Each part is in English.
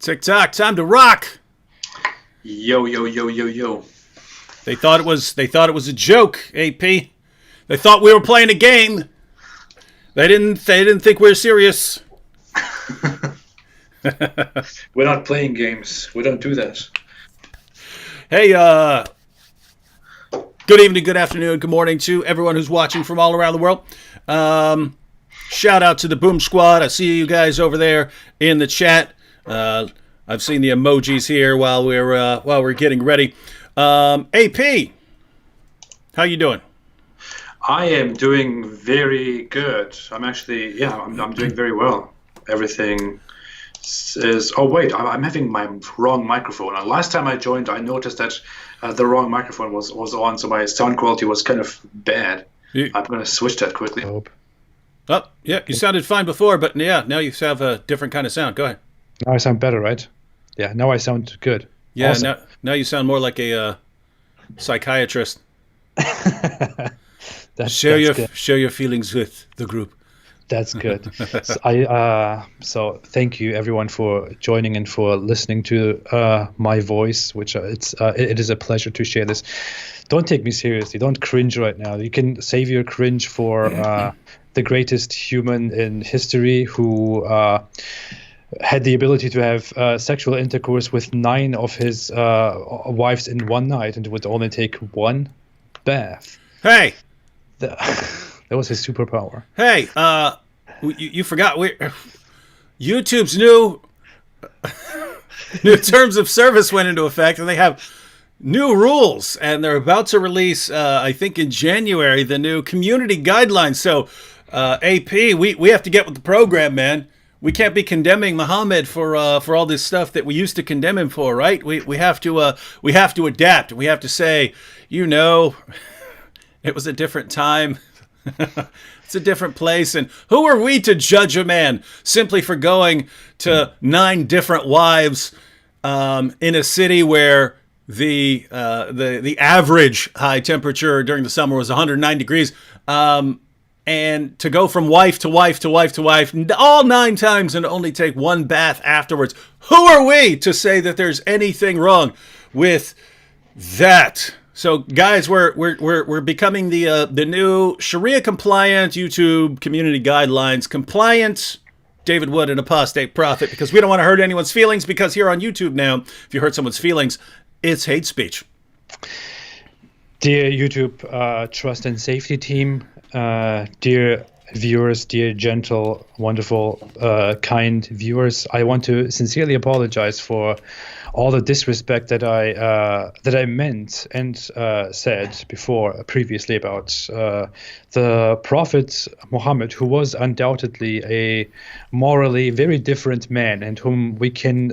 TikTok, time to rock. Yo, yo, yo, yo, yo. They thought it was a joke, AP. They thought we were playing a game. They didn't think we were serious. We're not playing games. We don't do that. Hey, good evening, good afternoon, good morning to everyone who's watching from all around the world. Shout out to the Boom Squad. I see you guys over there in the chat. I've seen the emojis here while we're getting ready. AP, how you doing? I am doing very good. I'm doing very well. Everything is. Oh wait, I'm having my wrong microphone. Last time I joined, I noticed that the wrong microphone was on, so my sound quality was kind of bad. I'm going to switch that quickly. Oh, yeah, you sounded fine before, but yeah, now you have a different kind of sound. Go ahead. Now I sound better, right? Yeah, now I sound good. Yeah, awesome. Now you sound more like a psychiatrist. Share your feelings with the group. That's good. So thank you everyone for joining and for listening to my voice, which it is a pleasure to share this. Don't take me seriously. Don't cringe right now. You can save your cringe for the greatest human in history who had the ability to have sexual intercourse with 9 of his wives in one night, and it would only take one bath. Hey! That was his superpower. Hey, you forgot YouTube's new terms of service went into effect, and they have new rules, and they're about to release, I think in January, the new community guidelines. So, AP, we have to get with the program, man. We can't be condemning Muhammad for all this stuff that we used to condemn him for, right? We have to adapt. We have to say, it was a different time. It's a different place, and who are we to judge a man simply for going to 9 different wives in a city where the average high temperature during the summer was 109 degrees, and to go from wife to wife to wife to wife all 9 times and only take one bath afterwards? Who are we to say that there's anything wrong with that? So, guys, we're becoming the new Sharia compliant YouTube community guidelines compliant David Wood and Apostate Prophet, because we don't want to hurt anyone's feelings, because here on YouTube now, if you hurt someone's feelings, it's hate speech. Dear YouTube trust and safety team, dear viewers, dear gentle, wonderful, kind viewers, I want to sincerely apologize for all the disrespect that I meant and said previously about the Prophet Muhammad, who was undoubtedly a morally very different man, and whom we can,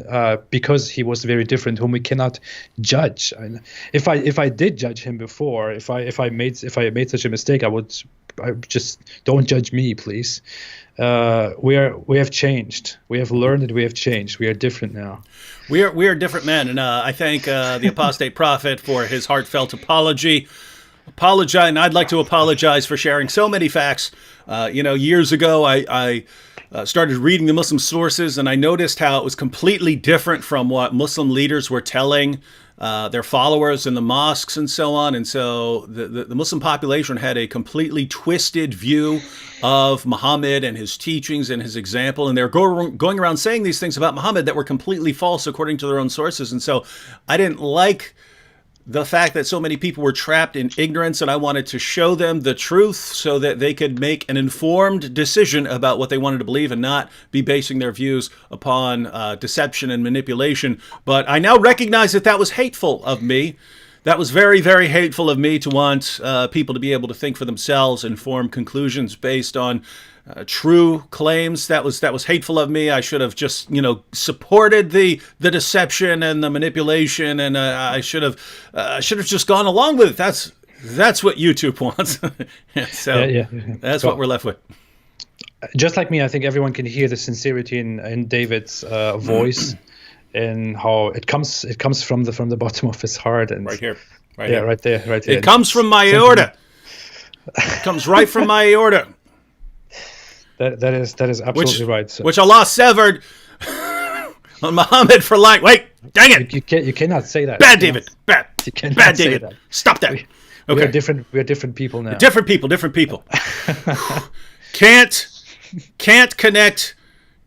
because he was very different, whom we cannot judge. And if I did judge him before, if I made such a mistake, I just don't judge me, please. We have changed. We have learned that we have changed. We are different now. We are different men, and I thank the Apostate Prophet for his heartfelt apology. And I'd like to apologize for sharing so many facts. Years ago, I started reading the Muslim sources, and I noticed how it was completely different from what Muslim leaders were telling their followers in the mosques and so on. And so the Muslim population had a completely twisted view of Muhammad and his teachings and his example. And they're going around saying these things about Muhammad that were completely false according to their own sources. And so I didn't like the fact that so many people were trapped in ignorance, and I wanted to show them the truth so that they could make an informed decision about what they wanted to believe and not be basing their views upon deception and manipulation. But I now recognize that was hateful of me. That was very, very hateful of me to want people to be able to think for themselves and form conclusions based on true claims. That was hateful of me. I should have just supported the deception and the manipulation, and I should have just gone along with it. That's what YouTube wants. So that's what we're left with. Just like me, I think everyone can hear the sincerity in David's voice, and how it comes from the bottom of his heart. And right here, right there. It comes from my aorta. It comes right from my aorta. That is absolutely right. So. Which Allah severed on Muhammad for lying. Wait, dang it! You cannot say that. Bad, David. Bad. You cannot Bad, say David. that. Stop that. We are different. We are different people now. Different people.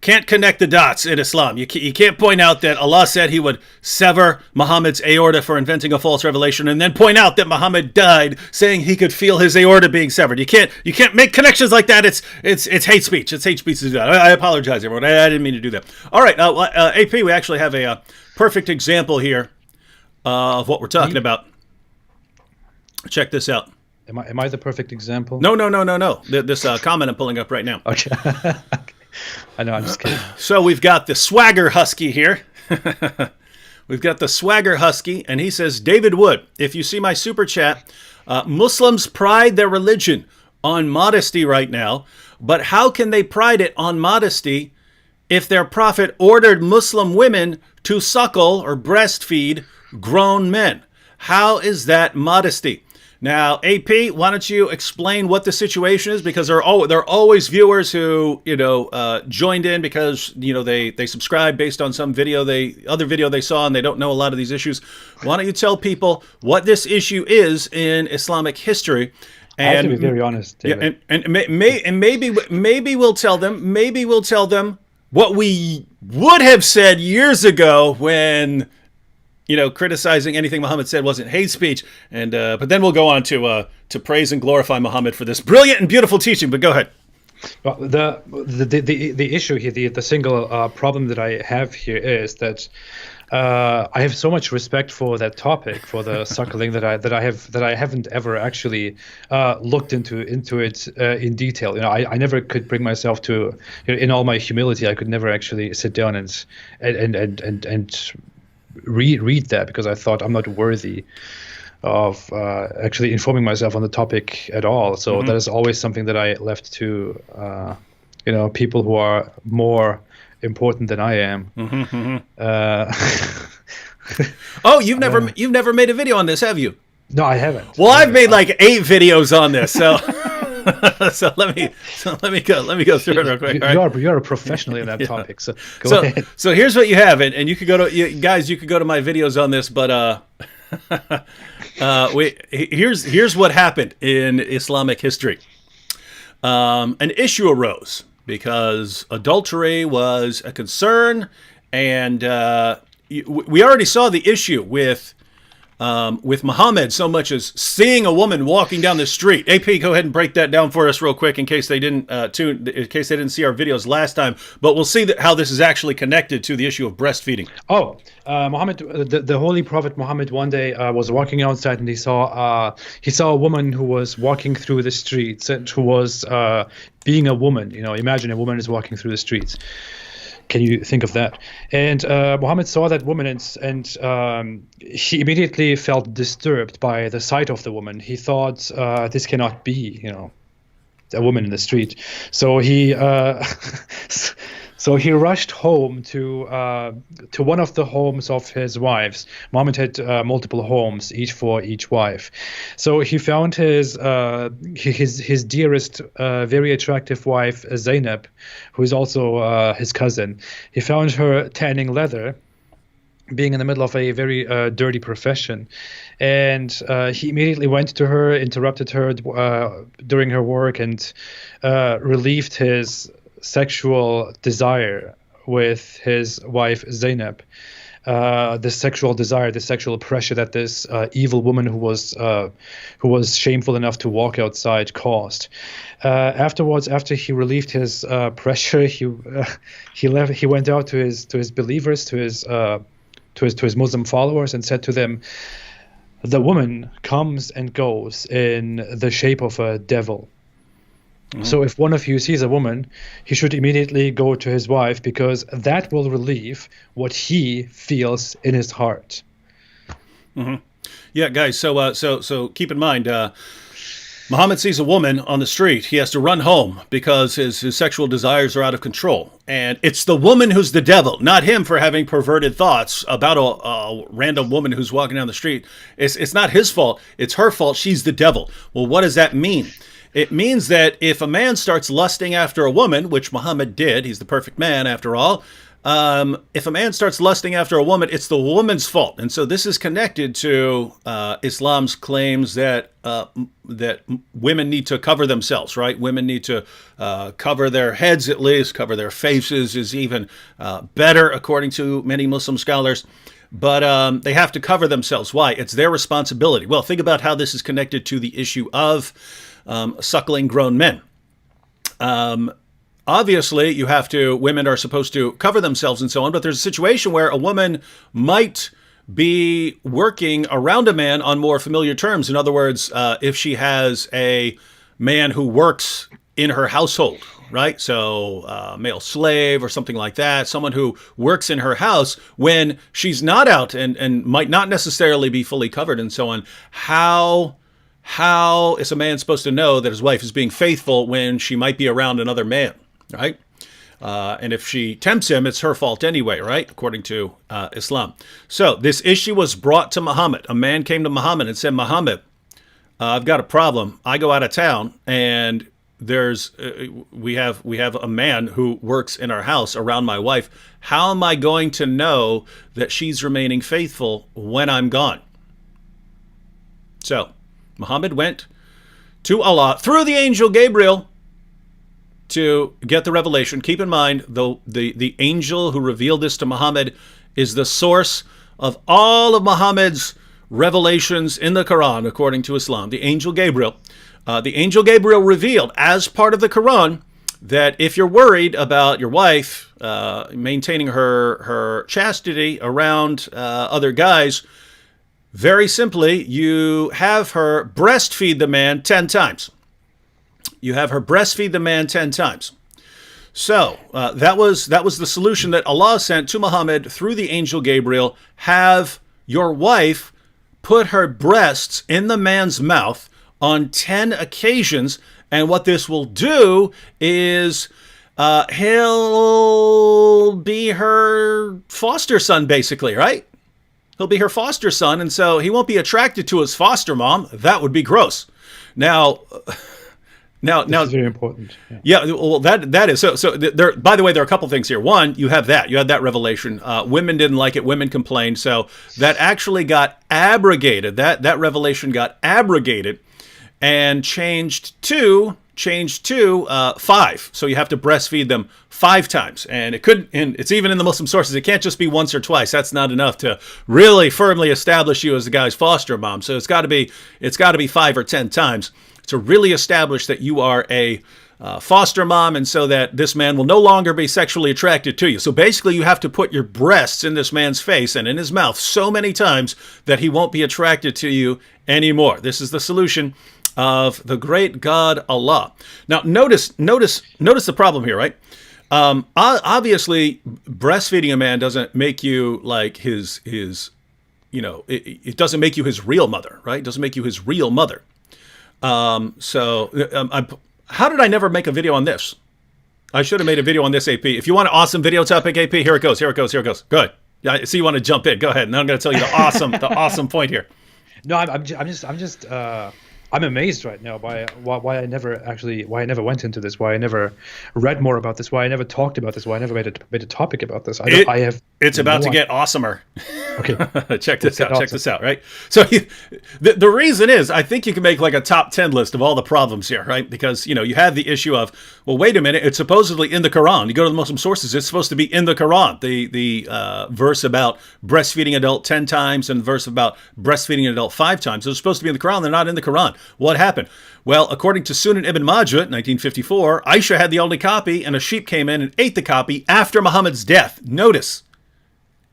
Can't connect the dots in Islam. You can't point out that Allah said he would sever Muhammad's aorta for inventing a false revelation, and then point out that Muhammad died saying he could feel his aorta being severed. You can't make connections like that. It's hate speech. It's hate speech to do that. I apologize, everyone. I didn't mean to do that. All right, AP, we actually have a perfect example here of what we're talking about. Check this out. Am I the perfect example? No. This comment I'm pulling up right now. Okay. I know, I'm just kidding. So we've got the Swagger Husky here. We've got the Swagger Husky, and he says, David Wood, if you see my super chat, Muslims pride their religion on modesty right now, but how can they pride it on modesty if their prophet ordered Muslim women to suckle or breastfeed grown men? How is that modesty? Now, AP, why don't you explain what the situation is? Because there are always viewers who, joined in because, they subscribe based on some other video they saw, and they don't know a lot of these issues. Why don't you tell people what this issue is in Islamic history? And, I have to be very honest, David. Yeah, and maybe we'll tell them what we would have said years ago when, criticizing anything Muhammad said wasn't hate speech, and but then we'll go on to praise and glorify Muhammad for this brilliant and beautiful teaching. But go ahead. Well, the issue here, the single problem that I have here is that I have so much respect for that topic, for the suckling, that I haven't ever actually looked into it in detail. I never could bring myself to, in all my humility, I could never actually sit down and read that, because I thought I'm not worthy of actually informing myself on the topic at all. So that is always something that I left to people who are more important than I am. Oh, you've never made a video on this, have you? No, I haven't. Well, I've made like 8 videos on this, so so let me go through it real quick. You're a professional in that topic, so go ahead. So here's what you have, and you could go to you could go to my videos on this, but here's what happened in Islamic history. An issue arose because adultery was a concern, and we already saw the issue with Muhammad so much as seeing a woman walking down the street. AP, go ahead and break that down for us real quick in case they didn't see our videos last time. But we'll see how this is actually connected to the issue of breastfeeding. Muhammad, the Holy Prophet Muhammad, one day was walking outside, and he saw a woman who was walking through the streets, and who was being a woman. Imagine a woman is walking through the streets. Can you think of that? And Muhammad saw that woman, and he immediately felt disturbed by the sight of the woman. He thought, this cannot be, a woman in the street. So he rushed home to one of the homes of his wives. Muhammad had multiple homes, each for each wife. So he found his dearest, very attractive wife, Zainab, who is also his cousin. He found her tanning leather, being in the middle of a very dirty profession. And he immediately went to her, interrupted her during her work, and relieved his sexual desire with his wife Zainab. The sexual desire, the sexual pressure that this evil woman who was shameful enough to walk outside caused. Afterwards, after he relieved his pressure, he went out to his believers, to his Muslim followers, and said to them, "The woman comes and goes in the shape of a devil. So if one of you sees a woman, he should immediately go to his wife, because that will relieve what he feels in his heart." Yeah, guys. So keep in mind, Muhammad sees a woman on the street. He has to run home because his sexual desires are out of control, and it's the woman who's the devil, not him for having perverted thoughts about a random woman who's walking down the street. It's not his fault. It's her fault. She's the devil. Well, what does that mean? It means that if a man starts lusting after a woman, which Muhammad did, he's the perfect man after all, If a man starts lusting after a woman, it's the woman's fault. And so this is connected to Islam's claims that that women need to cover themselves, right? Women need to cover their heads at least, cover their faces is even better, according to many Muslim scholars. But they have to cover themselves. Why? It's their responsibility. Well, think about how this is connected to the issue of suckling grown men. Obviously, women are supposed to cover themselves and so on, but there's a situation where a woman might be working around a man on more familiar terms. In other words, if she has a man who works in her household, right? So male slave or something like that, someone who works in her house when she's not out and might not necessarily be fully covered and so on. How is a man supposed to know that his wife is being faithful when she might be around another man? Right? And if she tempts him, it's her fault anyway, right? According to Islam. So this issue was brought to Muhammad. A man came to Muhammad and said, Muhammad, I've got a problem. I go out of town and we have a man who works in our house around my wife. How am I going to know that she's remaining faithful when I'm gone? So Muhammad went to Allah through the angel Gabriel to get the revelation. Keep in mind, though, the angel who revealed this to Muhammad is the source of all of Muhammad's revelations in the Quran, according to Islam. The angel Gabriel. The angel Gabriel revealed, as part of the Quran, that if you're worried about your wife maintaining her chastity around other guys, very simply, you have her breastfeed the man 10 times. You have her breastfeed the man 10 times. So that was the solution that Allah sent to Muhammad through the angel Gabriel. Have your wife put her breasts in the man's mouth on 10 occasions. And what this will do is he'll be her foster son, basically, right? He'll be her foster son. And so he won't be attracted to his foster mom. That would be gross. Now, this is very important. Yeah, well, that is so. There. By the way, there are a couple things here. One, you had that revelation. Women didn't like it. Women complained. So that actually got abrogated. That revelation got abrogated and changed to 5. So you have to breastfeed them 5 times, and it's even in the Muslim sources. It can't just be once or twice. That's not enough to really firmly establish you as the guy's foster mom. So it's got to be 5 or 10 times to really establish that you are a foster mom, and so that this man will no longer be sexually attracted to you. So basically, you have to put your breasts in this man's face and in his mouth so many times that he won't be attracted to you anymore. This is the solution of the great God Allah. Now, notice the problem here, right? Obviously, breastfeeding a man doesn't make you like his it doesn't make you his real mother, right? It doesn't make you his real mother. How did I never make a video on this? I should have made a video on this, AP. If you want an awesome video topic, AP, here it goes. Good. I see you want to jump in. Go ahead. Now I'm going to tell you the awesome point here. No, I'm amazed right now by why I never went into this, why I never read more about this, why I never talked about this, why I never made a topic about this. It's about to get awesomer. Okay. Check this out, right? So the reason is, I think you can make like a top 10 list of all the problems here, right? Because, you have the issue of, well, wait a minute, it's supposedly in the Quran. You go to the Muslim sources, it's supposed to be in the Quran. The verse about breastfeeding an adult 10 times and the verse about breastfeeding an adult 5 times. Those are supposed to be in the Quran. They're not in the Quran. What happened? Well, according to Sunan Ibn Majah, 1954, Aisha had the only copy, and a sheep came in and ate the copy after Muhammad's death. Notice,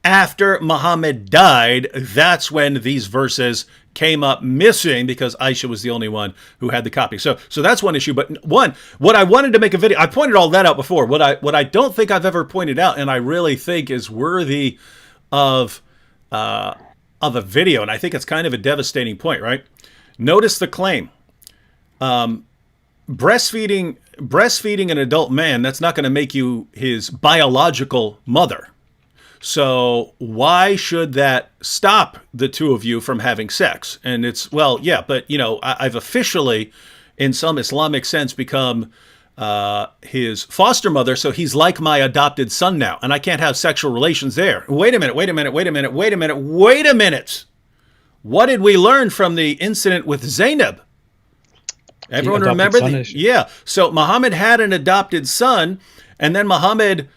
after Muhammad died, that's when these verses came up missing, because Aisha was the only one who had the copy. So that's one issue. But what I wanted to make a video, I pointed all that out before. What I don't think I've ever pointed out, and I really think is worthy of a video, and I think it's kind of a devastating point, right? Notice the claim. Breastfeeding an adult man, that's not going to make you his biological mother. So why should that stop the two of you from having sex? And it's, well, yeah, but I've officially, in some Islamic sense, become his foster mother, so he's like my adopted son now, and I can't have sexual relations there. Wait a minute. What did we learn from the incident with Zainab? Everyone remember? Yeah. So Muhammad had an adopted son, and then Muhammad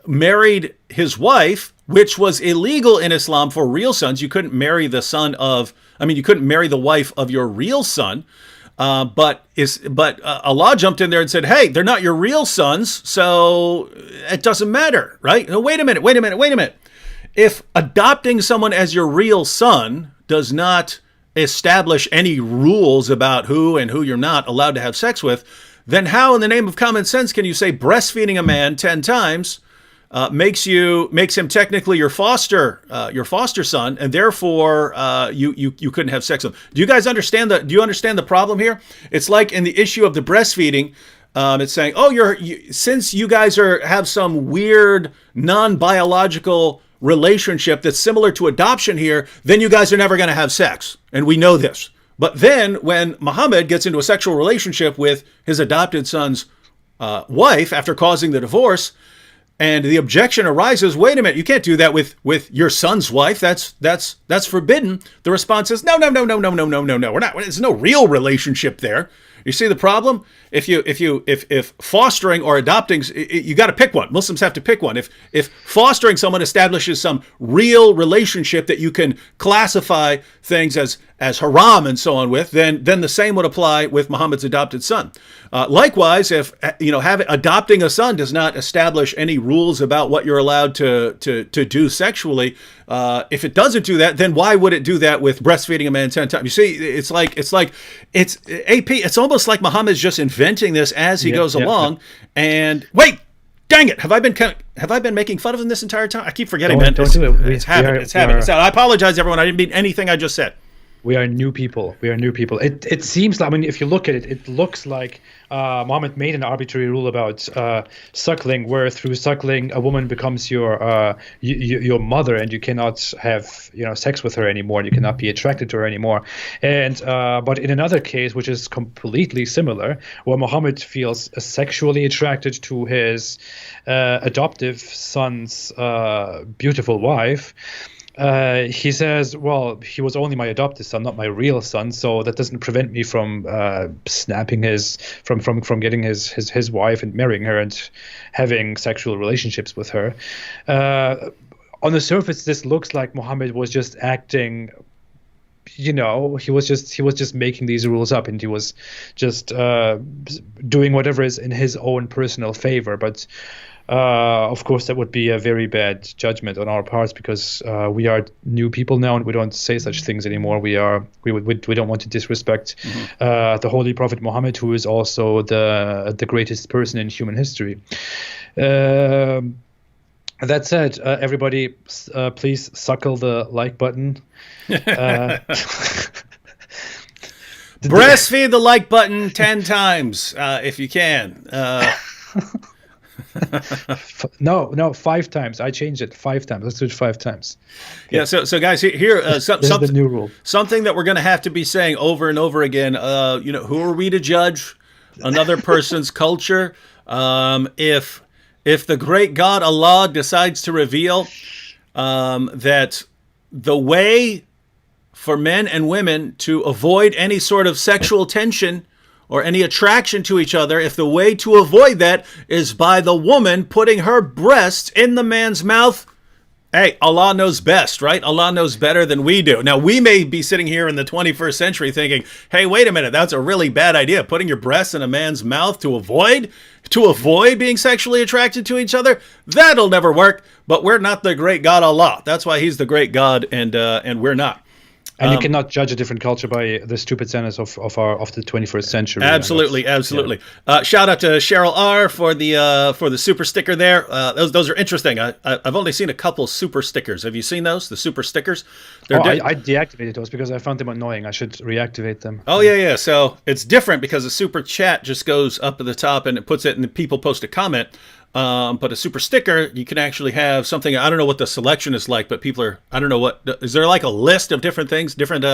married his wife, which was illegal in Islam for real sons. You couldn't marry the you couldn't marry the wife of your real son. But Allah jumped in there and said, hey, they're not your real sons, so it doesn't matter, right? No, wait a minute. If adopting someone as your real son does not establish any rules about who and who you're not allowed to have sex with, then how in the name of common sense can you say breastfeeding a man 10 times makes him technically your foster son, and therefore you couldn't have sex with him? Do you guys understand the problem here? It's like in the issue of the breastfeeding, it's saying, oh, since you guys have some weird non-biological relationship that's similar to adoption here, then you guys are never going to have sex, and we know this. But then when Muhammad gets into a sexual relationship with his adopted son's wife after causing the divorce, and the objection arises, wait a minute, you can't do that with your son's wife. That's forbidden. The response is, no. We're not. There's no real relationship there. You see the problem? If fostering or adopting, you got to pick one. Muslims have to pick one. If fostering someone establishes some real relationship that you can classify things as haram and so on with, then the same would apply with Muhammad's adopted son. Likewise, if adopting a son does not establish any rules about what you're allowed to do sexually, if it doesn't do that, then why would it do that with breastfeeding a man 10 times? You see, it's almost like Muhammad's just inventing this as he goes along. And wait, dang it! Have I been making fun of him this entire time? I keep forgetting, man. Don't do it. It's habit. I apologize, everyone. I didn't mean anything I just said. We are new people. It seems like, if you look at it, it looks like Muhammad made an arbitrary rule about suckling, where through suckling a woman becomes your mother, and you cannot have sex with her anymore, and you cannot be attracted to her anymore. And but in another case, which is completely similar, where Muhammad feels sexually attracted to his adoptive son's beautiful wife. He says, well, he was only my adopted son, not my real son, so that doesn't prevent me from snapping from getting his wife and marrying her and having sexual relationships with her. On the surface, this looks like Muhammad was just acting. He was just making these rules up, and he was just doing whatever is in his own personal favor. But of course, that would be a very bad judgment on our parts, because we are new people now, and we don't say such things anymore. We don't want to disrespect the Holy Prophet Muhammad, who is also the greatest person in human history. That said, everybody, please suckle the like button. Breastfeed the like button 10 times if you can. No, 5 times. I changed it 5 times. Let's do it 5 times. Yeah. So guys, here something the new rule. Something that we're going to have to be saying over and over again. Who are we to judge another person's culture? If the great God Allah decides to reveal that the way for men and women to avoid any sort of sexual tension or any attraction to each other, if the way to avoid that is by the woman putting her breasts in the man's mouth, hey, Allah knows best, right? Allah knows better than we do. Now, we may be sitting here in the 21st century thinking, hey, wait a minute, that's a really bad idea, putting your breasts in a man's mouth to avoid being sexually attracted to each other. That'll never work. But we're not the great God Allah. That's why he's the great God, and we're not. And you cannot judge a different culture by the stupid standards of the 21st century. Absolutely. Yeah. Shout out to Cheryl R for the super sticker there. Those are interesting. I've only seen a couple super stickers. Have you seen those? The super stickers? I deactivated those because I found them annoying. I should reactivate them. Oh yeah. So it's different because a super chat just goes up at the top and it puts it, and people post a comment. But a super sticker, you can actually have something. I don't know what the selection is like, but I don't know what, is there like a list of different things, different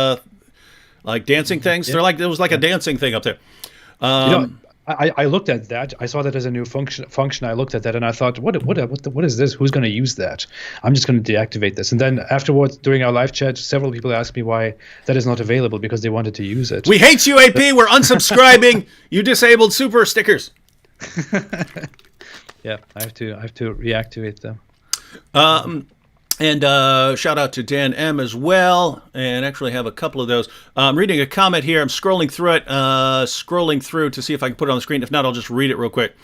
like dancing things? Yeah. There was like a dancing thing up there. I looked at that. I saw that as a new function. I looked at that and I thought, what is this? Who's going to use that? I'm just going to deactivate this. And then afterwards, during our live chat, several people asked me why that is not available because they wanted to use it. We hate you, AP. We're unsubscribing. You disabled super stickers. Yeah, I have to reactivate them. And shout out to Dan M as well. And actually have a couple of those. I'm reading a comment here. I'm scrolling through it, to see if I can put it on the screen. If not, I'll just read it real quick.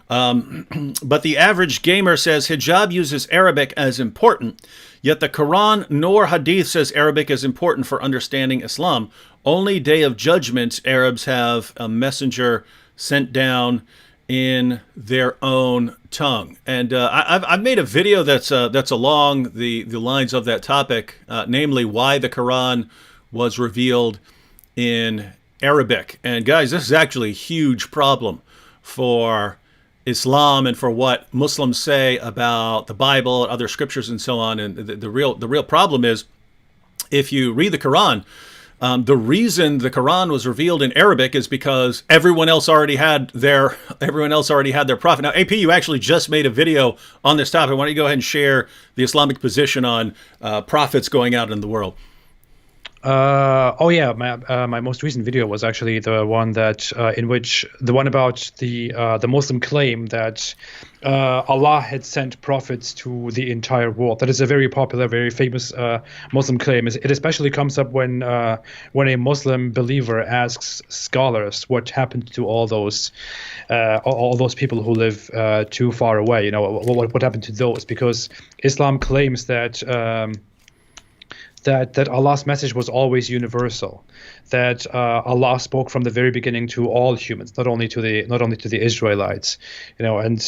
But the average gamer says hijab uses Arabic as important, yet the Quran nor Hadith says Arabic is important for understanding Islam. Only Day of Judgment Arabs have a messenger sent down in their own tongue. And I've made a video that's along the lines of that topic, namely why the Quran was revealed in Arabic. And guys, this is actually a huge problem for Islam and for what Muslims say about the Bible and other scriptures and so on. And the real problem is, if you read the Quran, the reason the Quran was revealed in Arabic is because everyone else already had their prophet. Now, AP, you actually just made a video on this topic. Why don't you go ahead and share the Islamic position on prophets going out in the world? My most recent video was actually the one that the one about the Muslim claim that Allah had sent prophets to the entire world. That is a very popular, very famous Muslim claim. It especially comes up when a Muslim believer asks scholars what happened to all those people who live too far away. You know, what happened to those? Because Islam claims that that Allah's message was always universal, that Allah spoke from the very beginning to all humans, not only to the Israelites, you know, and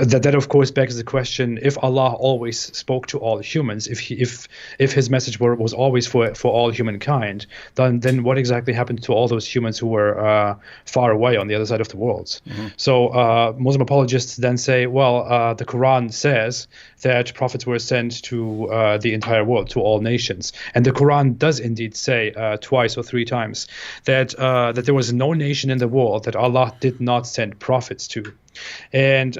that of course begs the question: if Allah always spoke to all humans, if His message was always for all humankind, then what exactly happened to all those humans who were far away on the other side of the world? Mm-hmm. So Muslim apologists then say, well, the Quran says that prophets were sent to the entire world, to all nations, and the Quran does indeed say twice or three times that there was no nation in the world that Allah did not send prophets to. And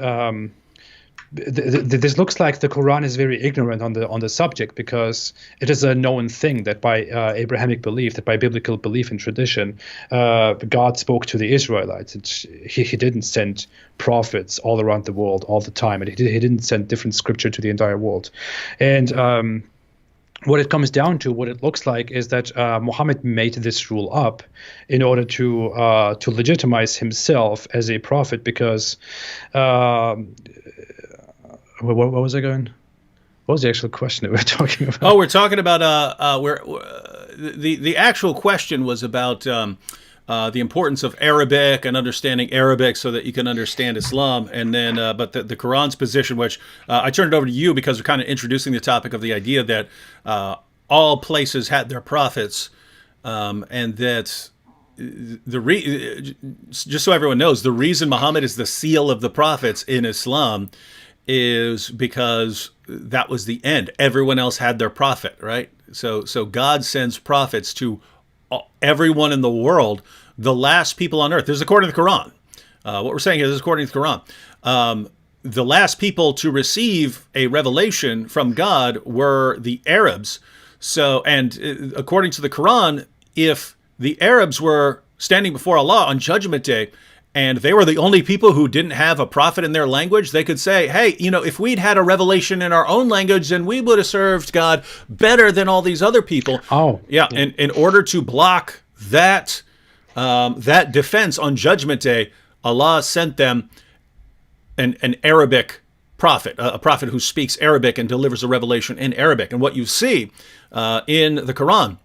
this looks like the Quran is very ignorant on the subject, because it is a known thing that by Abrahamic belief, that by biblical belief and tradition, God spoke to the Israelites. He didn't send prophets all around the world all the time, and he didn't send different scripture to the entire world. And what it comes down to, what it looks like, is that Muhammad made this rule up in order to legitimize himself as a prophet, because what was I going? What was the actual question that we were talking about? Oh, we're talking about the actual question was about the importance of Arabic and understanding Arabic so that you can understand Islam. And then, but the Quran's position, which I turned it over to you because we're kind of introducing the topic of the idea that all places had their prophets, and that just so everyone knows, the reason Muhammad is the seal of the prophets in Islam is because that was the end. Everyone else had their prophet, right? So God sends prophets to everyone in the world, the last people on earth. This is according to the Quran. What we're saying here, this is according to the Quran. The last people to receive a revelation from God were the Arabs. So, and according to the Quran, if the Arabs were standing before Allah on Judgment Day, and they were the only people who didn't have a prophet in their language, they could say, hey, you know, if we'd had a revelation in our own language, then we would have served God better than all these other people. Oh. Yeah, and in order to block that defense on Judgment Day, Allah sent them an Arabic prophet, a prophet who speaks Arabic and delivers a revelation in Arabic. And what you see in the Quran,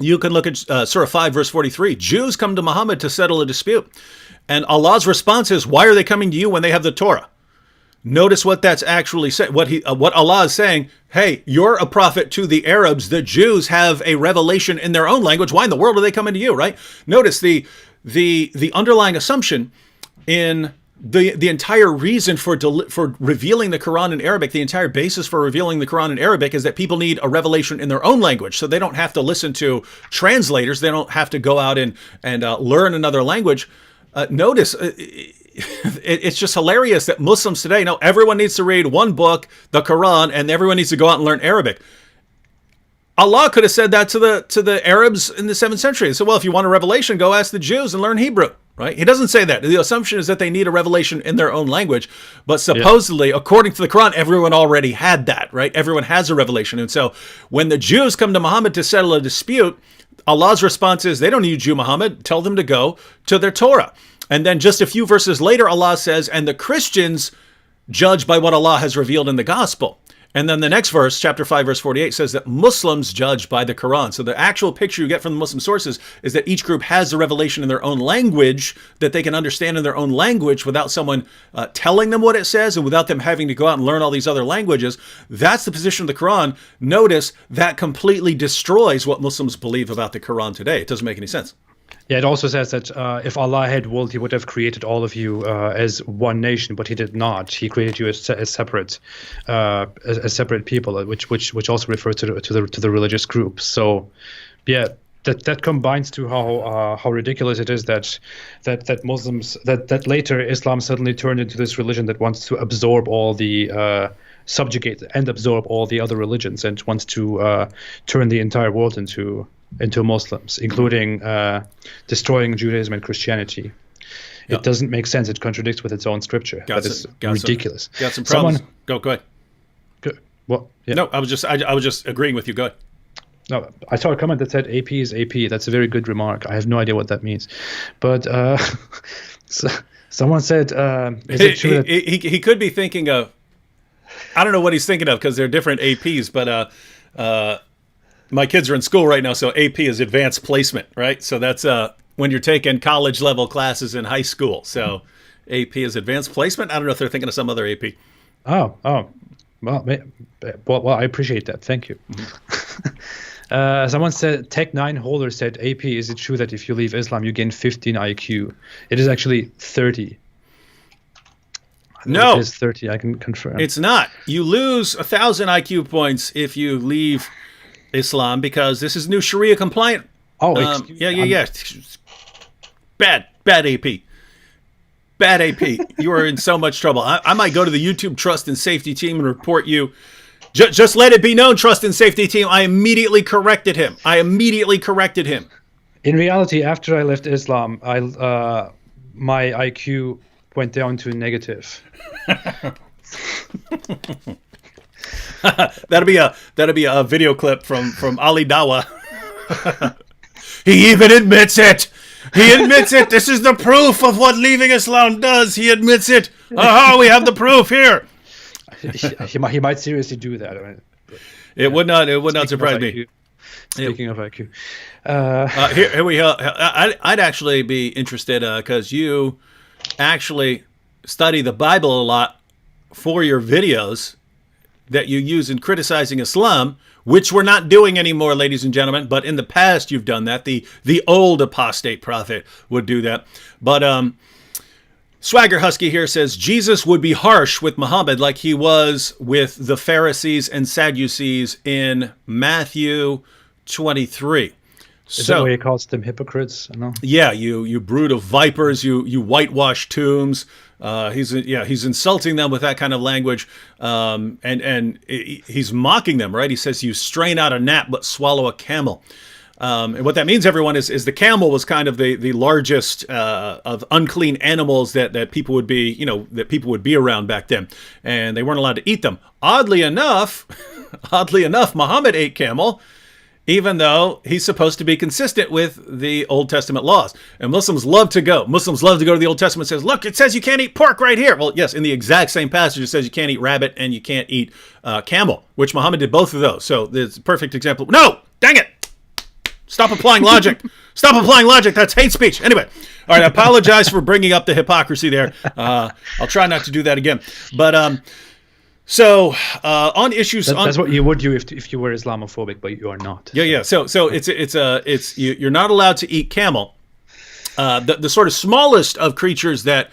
you can look at Surah 5, verse 43. Jews come to Muhammad to settle a dispute. And Allah's response is, why are they coming to you when they have the Torah? Notice what that's actually saying. What Allah is saying, hey, you're a prophet to the Arabs. The Jews have a revelation in their own language. Why in the world are they coming to you, right? Notice the underlying assumption in the entire reason for revealing the Quran in Arabic, the entire basis for revealing the Quran in Arabic is that people need a revelation in their own language, so they don't have to listen to translators. They don't have to go out and learn another language. Notice, it's just hilarious that Muslims today know everyone needs to read one book, the Quran, and everyone needs to go out and learn Arabic. Allah could have said that to the Arabs in the 7th century. He said, well, if you want a revelation, go ask the Jews and learn Hebrew, right? He doesn't say that. The assumption is that they need a revelation in their own language. But supposedly, according to the Quran, everyone already had that, right? Everyone has a revelation. And so when the Jews come to Muhammad to settle a dispute, Allah's response is, they don't need you, Muhammad. Tell them to go to their Torah. And then just a few verses later, Allah says, and the Christians judge by what Allah has revealed in the gospel. And then the next verse, chapter 5, verse 48, says that Muslims judge by the Quran. So the actual picture you get from the Muslim sources is that each group has the revelation in their own language that they can understand in their own language without someone telling them what it says and without them having to go out and learn all these other languages. That's the position of the Quran. Notice that completely destroys what Muslims believe about the Quran today. It doesn't make any sense. Yeah, it also says that if Allah had willed, He would have created all of you as one nation, but He did not. He created you as separate people, which also refers to the religious groups. So, yeah, that combines to how ridiculous it is that Muslims that later Islam suddenly turned into this religion that wants to absorb all the subjugate and absorb all the other religions and wants to turn the entire world into Muslims, including destroying Judaism and Christianity. It doesn't make sense. It contradicts with its own scripture. That is ridiculous. Got some problems. Go ahead. Good. Well, yeah. No, I was just agreeing with you. Go ahead. No, I saw a comment that said AP is AP. That's a very good remark. I have no idea what that means, but someone said, "Is it true that he could be thinking of?" I don't know what he's thinking of because they're different APs, but my kids are in school right now, so AP is advanced placement, right? So that's when you're taking college level classes in high school. So AP is advanced placement. I don't know if they're thinking of some other AP. Oh, well, I appreciate that. Thank you. Mm-hmm. Someone said, Tech9 Holder said, AP, is it true that if you leave Islam, you gain 15 IQ? It is actually 30. No. It is 30, I can confirm. It's not. You lose 1,000 IQ points if you leave Islam because this is new Sharia compliant. Oh, yeah. Bad AP. Bad AP. You are in so much trouble. I might go to the YouTube Trust and Safety team and report you. Just let it be known, Trust and Safety team, I immediately corrected him. In reality, after I left Islam, my IQ went down to negative. That'll be a video clip from Ali Dawa. He even admits it. This is the proof of what leaving Islam does. He admits it. Aha, we have the proof here. He might seriously do that. I mean, it would not surprise me. Speaking of IQ, here we go. I'd actually be interested because you actually study the Bible a lot for your videos that you use in criticizing Islam, which we're not doing anymore, ladies and gentlemen. But in the past, you've done that. The old apostate prophet would do that. But Swagger Husky here says Jesus would be harsh with Muhammad like he was with the Pharisees and Sadducees in Matthew 23. Is that why he calls them hypocrites? No? Yeah, you brood of vipers, you whitewash tombs. He's insulting them with that kind of language, and he's mocking them, right? He says, "You strain out a gnat but swallow a camel." And what that means, everyone, is the camel was kind of the largest of unclean animals that people would be around back then, and they weren't allowed to eat them. Oddly enough, Muhammad ate camel, even though he's supposed to be consistent with the Old Testament laws. And Muslims love to go to the Old Testament and says, look, it says you can't eat pork right here. Well, yes, in the exact same passage, it says you can't eat rabbit and you can't eat camel, which Muhammad did both of those. So it's a perfect example. No, dang it. Stop applying logic. That's hate speech. Anyway, all right, I apologize for bringing up the hypocrisy there. I'll try not to do that again. But so on issues, that's what you would do if you were Islamophobic, but you are not. Yeah. So you're not allowed to eat camel. The sort of smallest of creatures that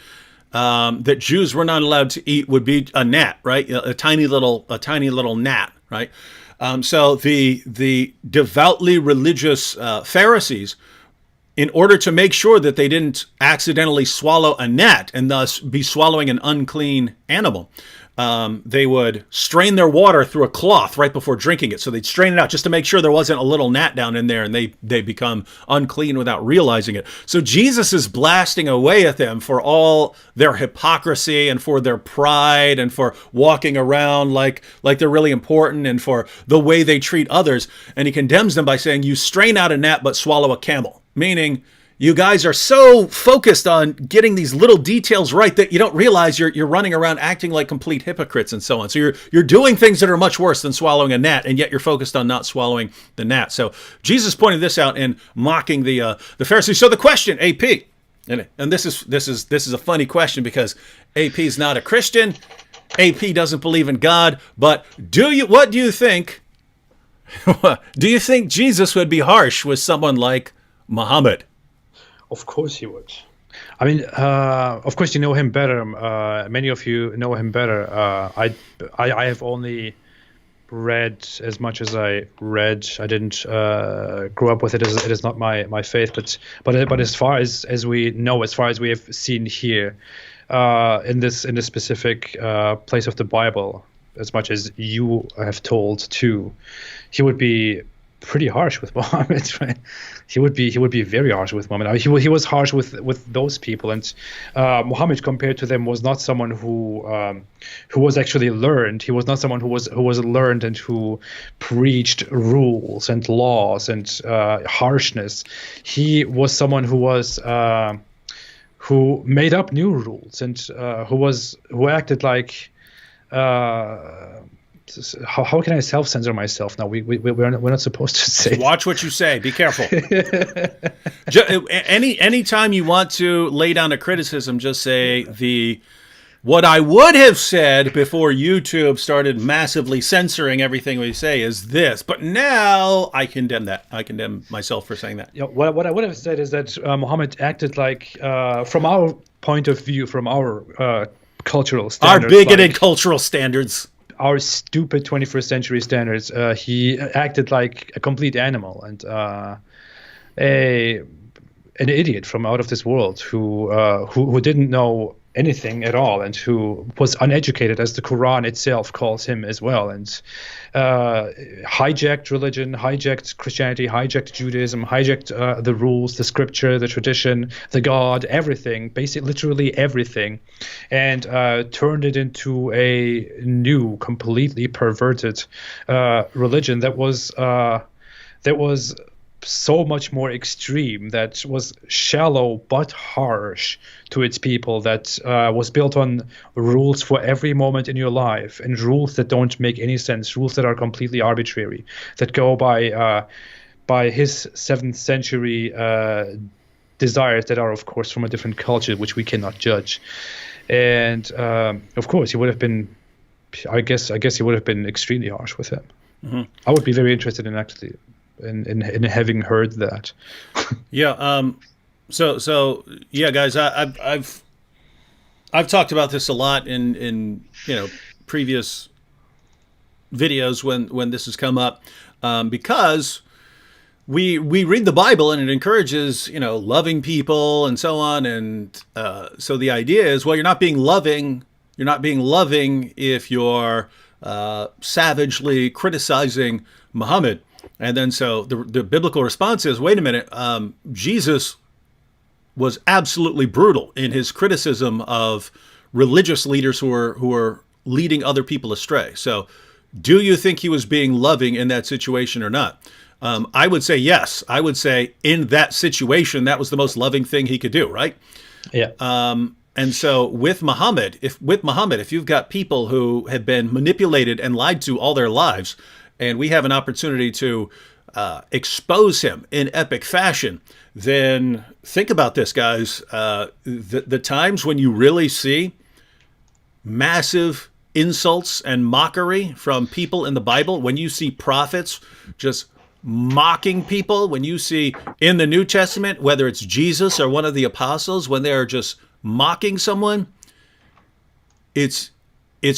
that Jews were not allowed to eat would be a gnat, right? A tiny little gnat, right? So the devoutly religious Pharisees, in order to make sure that they didn't accidentally swallow a gnat and thus be swallowing an unclean animal, they would strain their water through a cloth right before drinking it. So they'd strain it out just to make sure there wasn't a little gnat down in there, and they become unclean without realizing it. So Jesus is blasting away at them for all their hypocrisy and for their pride and for walking around like they're really important and for the way they treat others. And he condemns them by saying, you strain out a gnat but swallow a camel, meaning you guys are so focused on getting these little details right that you don't realize you're running around acting like complete hypocrites and so on. So you're doing things that are much worse than swallowing a gnat, and yet you're focused on not swallowing the gnat. So Jesus pointed this out in mocking the Pharisees. So the question, AP, and this is a funny question because AP is not a Christian, AP doesn't believe in God, but what do you think? Do you think Jesus would be harsh with someone like Muhammad? Of course he would. I mean, of course you know him better. Many of you know him better. I have only read as much as I read. I didn't grow up with it. It is not my faith. But as far as we know, as far as we have seen here, in this specific place of the Bible, as much as you have told too, he would be pretty harsh with Muhammad, right? He would be very harsh with Muhammad. He was harsh with those people, and Muhammad compared to them was not someone who was actually learned. He was not someone who was learned and who preached rules and laws and harshness. He was someone who made up new rules and who acted like. How can I self-censor myself now? We're not supposed to say. Watch what you say. Be careful. Anytime you want to lay down a criticism, just say what I would have said before YouTube started massively censoring everything we say is this. But now I condemn that. I condemn myself for saying that. Yeah, what I would have said is that Muhammad acted like, from our point of view, from our cultural standards, our bigoted cultural standards. Our stupid 21st century standards, he acted like a complete animal and an idiot from out of this world who didn't know anything at all and who was uneducated, as the Quran itself calls him as well, and hijacked religion, hijacked Christianity, hijacked Judaism, hijacked the rules, the scripture, the tradition, the God, everything, basically literally everything, and turned it into a new, completely perverted religion that was so much more extreme, that was shallow but harsh to its people, that was built on rules for every moment in your life, and rules that don't make any sense, rules that are completely arbitrary, that go by his 7th century desires that are, of course, from a different culture, which we cannot judge. And of course, he would have been, I guess he would have been extremely harsh with him. Mm-hmm. I would be very interested in actually in having heard that. Yeah. So yeah, guys, I've talked about this a lot in previous videos when this has come up, because we read the Bible and it encourages loving people and so on, and so the idea is, well, you're not being loving if you're savagely criticizing Muhammad. And then so the biblical response is, wait a minute, Jesus was absolutely brutal in his criticism of religious leaders who were leading other people astray. So do you think he was being loving in that situation or not? I would say yes. I would say in that situation, that was the most loving thing he could do, right? Yeah. And so with Muhammad, if you've got people who have been manipulated and lied to all their lives, and we have an opportunity to expose him in epic fashion, then think about this, guys. The times when you really see massive insults and mockery from people in the Bible, when you see prophets just mocking people, when you see in the New Testament, whether it's Jesus or one of the apostles, when they're just mocking someone, it's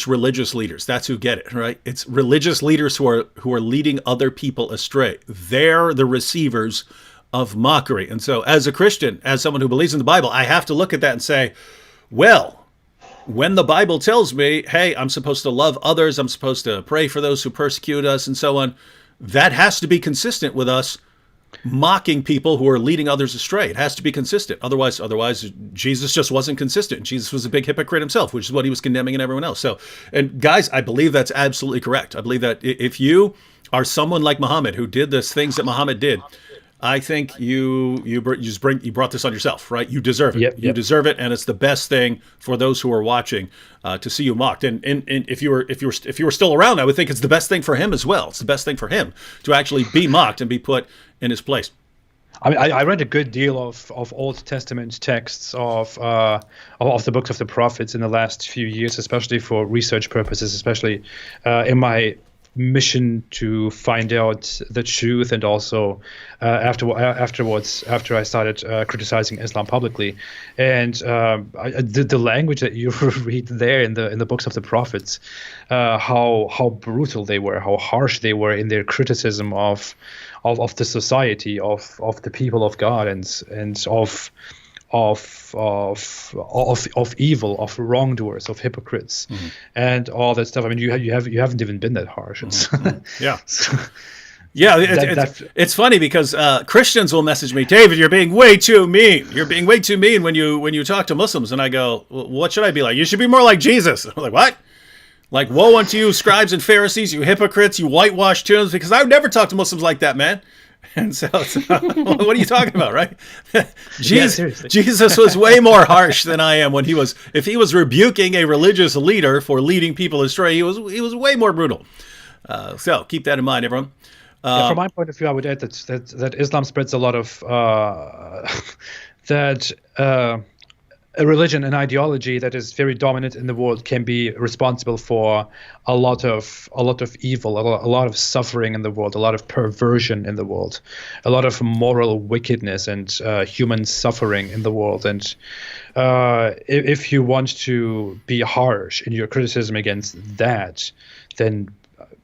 religious leaders. That's who get it, right? It's religious leaders who are leading other people astray. They're the receivers of mockery. And so as a Christian, as someone who believes in the Bible, I have to look at that and say, well, when the Bible tells me, hey, I'm supposed to love others, I'm supposed to pray for those who persecute us and so on, that has to be consistent with us mocking people who are leading others astray. It has to be consistent. Otherwise, Jesus just wasn't consistent. Jesus was a big hypocrite himself, which is what he was condemning in everyone else. So, and guys, I believe that's absolutely correct. I believe that if you are someone like Muhammad who did the things that Muhammad did, I think you brought this on yourself, right? You deserve it. Yep. You deserve it, and it's the best thing for those who are watching to see you mocked. And if you were still around, I would think it's the best thing for him as well. It's the best thing for him to actually be mocked and be put in his place. I mean, I read a good deal of Old Testament texts of the books of the prophets in the last few years, especially for research purposes, especially in my mission to find out the truth, and also afterwards, after I started criticizing Islam publicly. And the language that you read there in the books of the prophets, how brutal they were, how harsh they were in their criticism of the society, of the people of God, and of evil, of wrongdoers, of hypocrites, and all that stuff. I mean, you haven't even been that harsh. Yeah. Yeah, it's funny because Christians will message me, David, you're being way too mean. You're being way too mean when you talk to Muslims. And I go, well, what should I be like? You should be more like Jesus. I'm like, what? Like, woe unto you, scribes and Pharisees, you hypocrites, you whitewashed tombs, because I would never talk to Muslims like that, man. And so what are you talking about, right? Jesus was way more harsh than I am if he was rebuking a religious leader for leading people astray, he was way more brutal. So keep that in mind, everyone. From my point of view, I would add that Islam spreads a lot of a religion and ideology that is very dominant in the world can be responsible for a lot of evil, a lot of suffering in the world, a lot of perversion in the world, a lot of moral wickedness and human suffering in the world. And if you want to be harsh in your criticism against that, then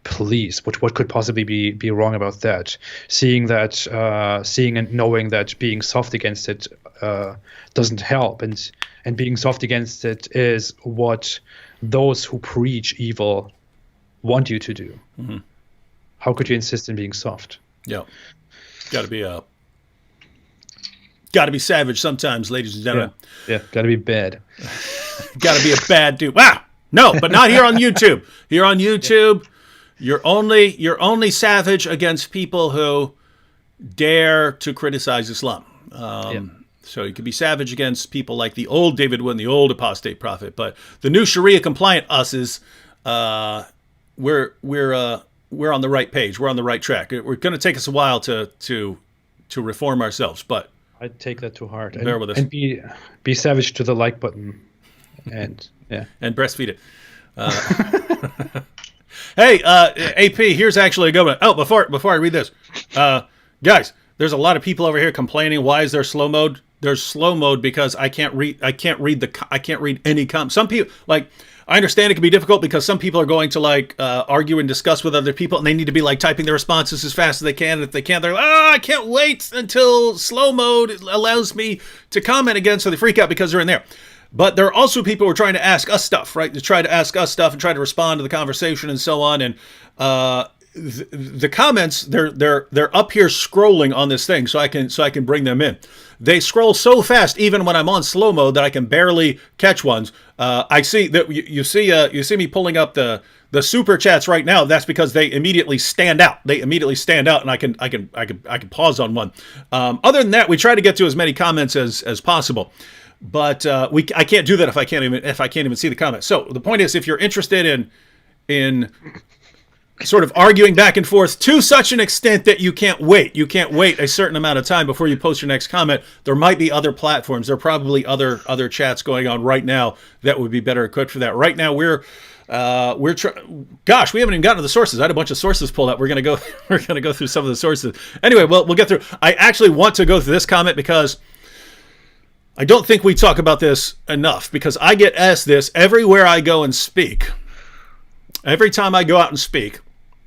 please, what could possibly be wrong about that? Seeing and knowing that being soft against it doesn't help, and being soft against it is what those who preach evil want you to do. Mm-hmm. How could you insist on being soft? Yeah, got to be savage sometimes, ladies and gentlemen. Yeah, got to be bad. Got to be a bad dude. Wow, no, but not here on YouTube. Here on YouTube. You're only savage against people who dare to criticize Islam. So you can be savage against people like the old David Wood, the old apostate prophet. But the new Sharia compliant us is we're on the right page. We're on the right track. We're going to take us a while to reform ourselves, but I take that to heart. Bear with us. And be savage to the like button, and and breastfeed it. Hey, AP, here's actually a good one. Oh, before I read this, guys, there's a lot of people over here complaining. Why is there slow mode? There's slow mode because I can't read any comments. Some people, like, I understand it can be difficult because some people are going to argue and discuss with other people, and they need to be typing their responses as fast as they can. And if they can't, they're like, I can't wait until slow mode allows me to comment again, so they freak out because they're in there. But there are also people who are trying to ask us stuff, right? To try to ask us stuff and try to respond to the conversation and so on. And the comments, they're up here scrolling on this thing, so I can bring them in. They scroll so fast, even when I'm on slow mode, that I can barely catch ones. I see that you see me pulling up the super chats right now. That's because they immediately stand out. And I can pause on one. Other than that, we try to get to as many comments as possible. But I can't do that if I can't even see the comments. So the point is, if you're interested in sort of arguing back and forth to such an extent that you can't wait a certain amount of time before you post your next comment, there might be other platforms. There are probably other chats going on right now that would be better equipped for that. Right now gosh, we haven't even gotten to the sources. I had a bunch of sources pulled up. We're gonna go through some of the sources. Anyway, we'll get through. I actually want to go through this comment because I don't think we talk about this enough because I get asked this everywhere I go and speak. Every time I go out and speak,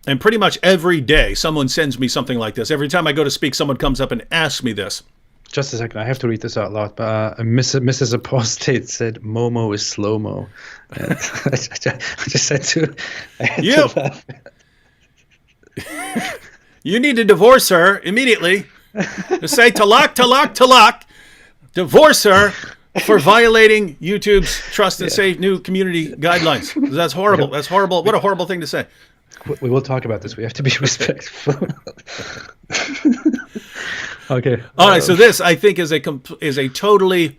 and pretty much every day someone sends me something like this. Every time I go to speak, someone comes up and asks me this. Just a second, I have to read this out loud. But Mrs. Apostate said, "Momo is slow-mo." I just had to laugh. You need to divorce her immediately. Just say, talak, talak, talak. Divorce her for violating YouTube's trust and safe new community guidelines. That's horrible. That's horrible. What a horrible thing to say. We will talk about this. We have to be respectful. Okay. All right. So this, I think, is a totally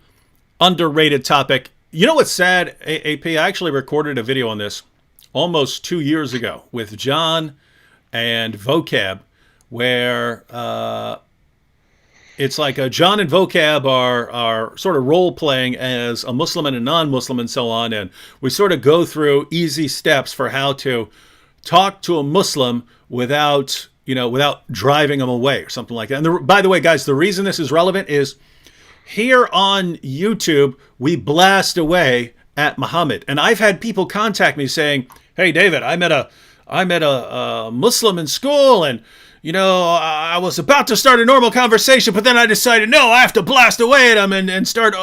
underrated topic. You know what's sad, AP? I actually recorded a video on this almost 2 years ago with John and Vocab, where it's like John and Vocab are sort of role playing as a Muslim and a non-Muslim and so on, and we sort of go through easy steps for how to talk to a Muslim without driving them away or something like that. And by the way, guys, the reason this is relevant is here on YouTube, we blast away at Muhammad. And I've had people contact me saying, "Hey, David, I met a Muslim in school, and I was about to start a normal conversation, but then I decided, no, I have to blast away at him and start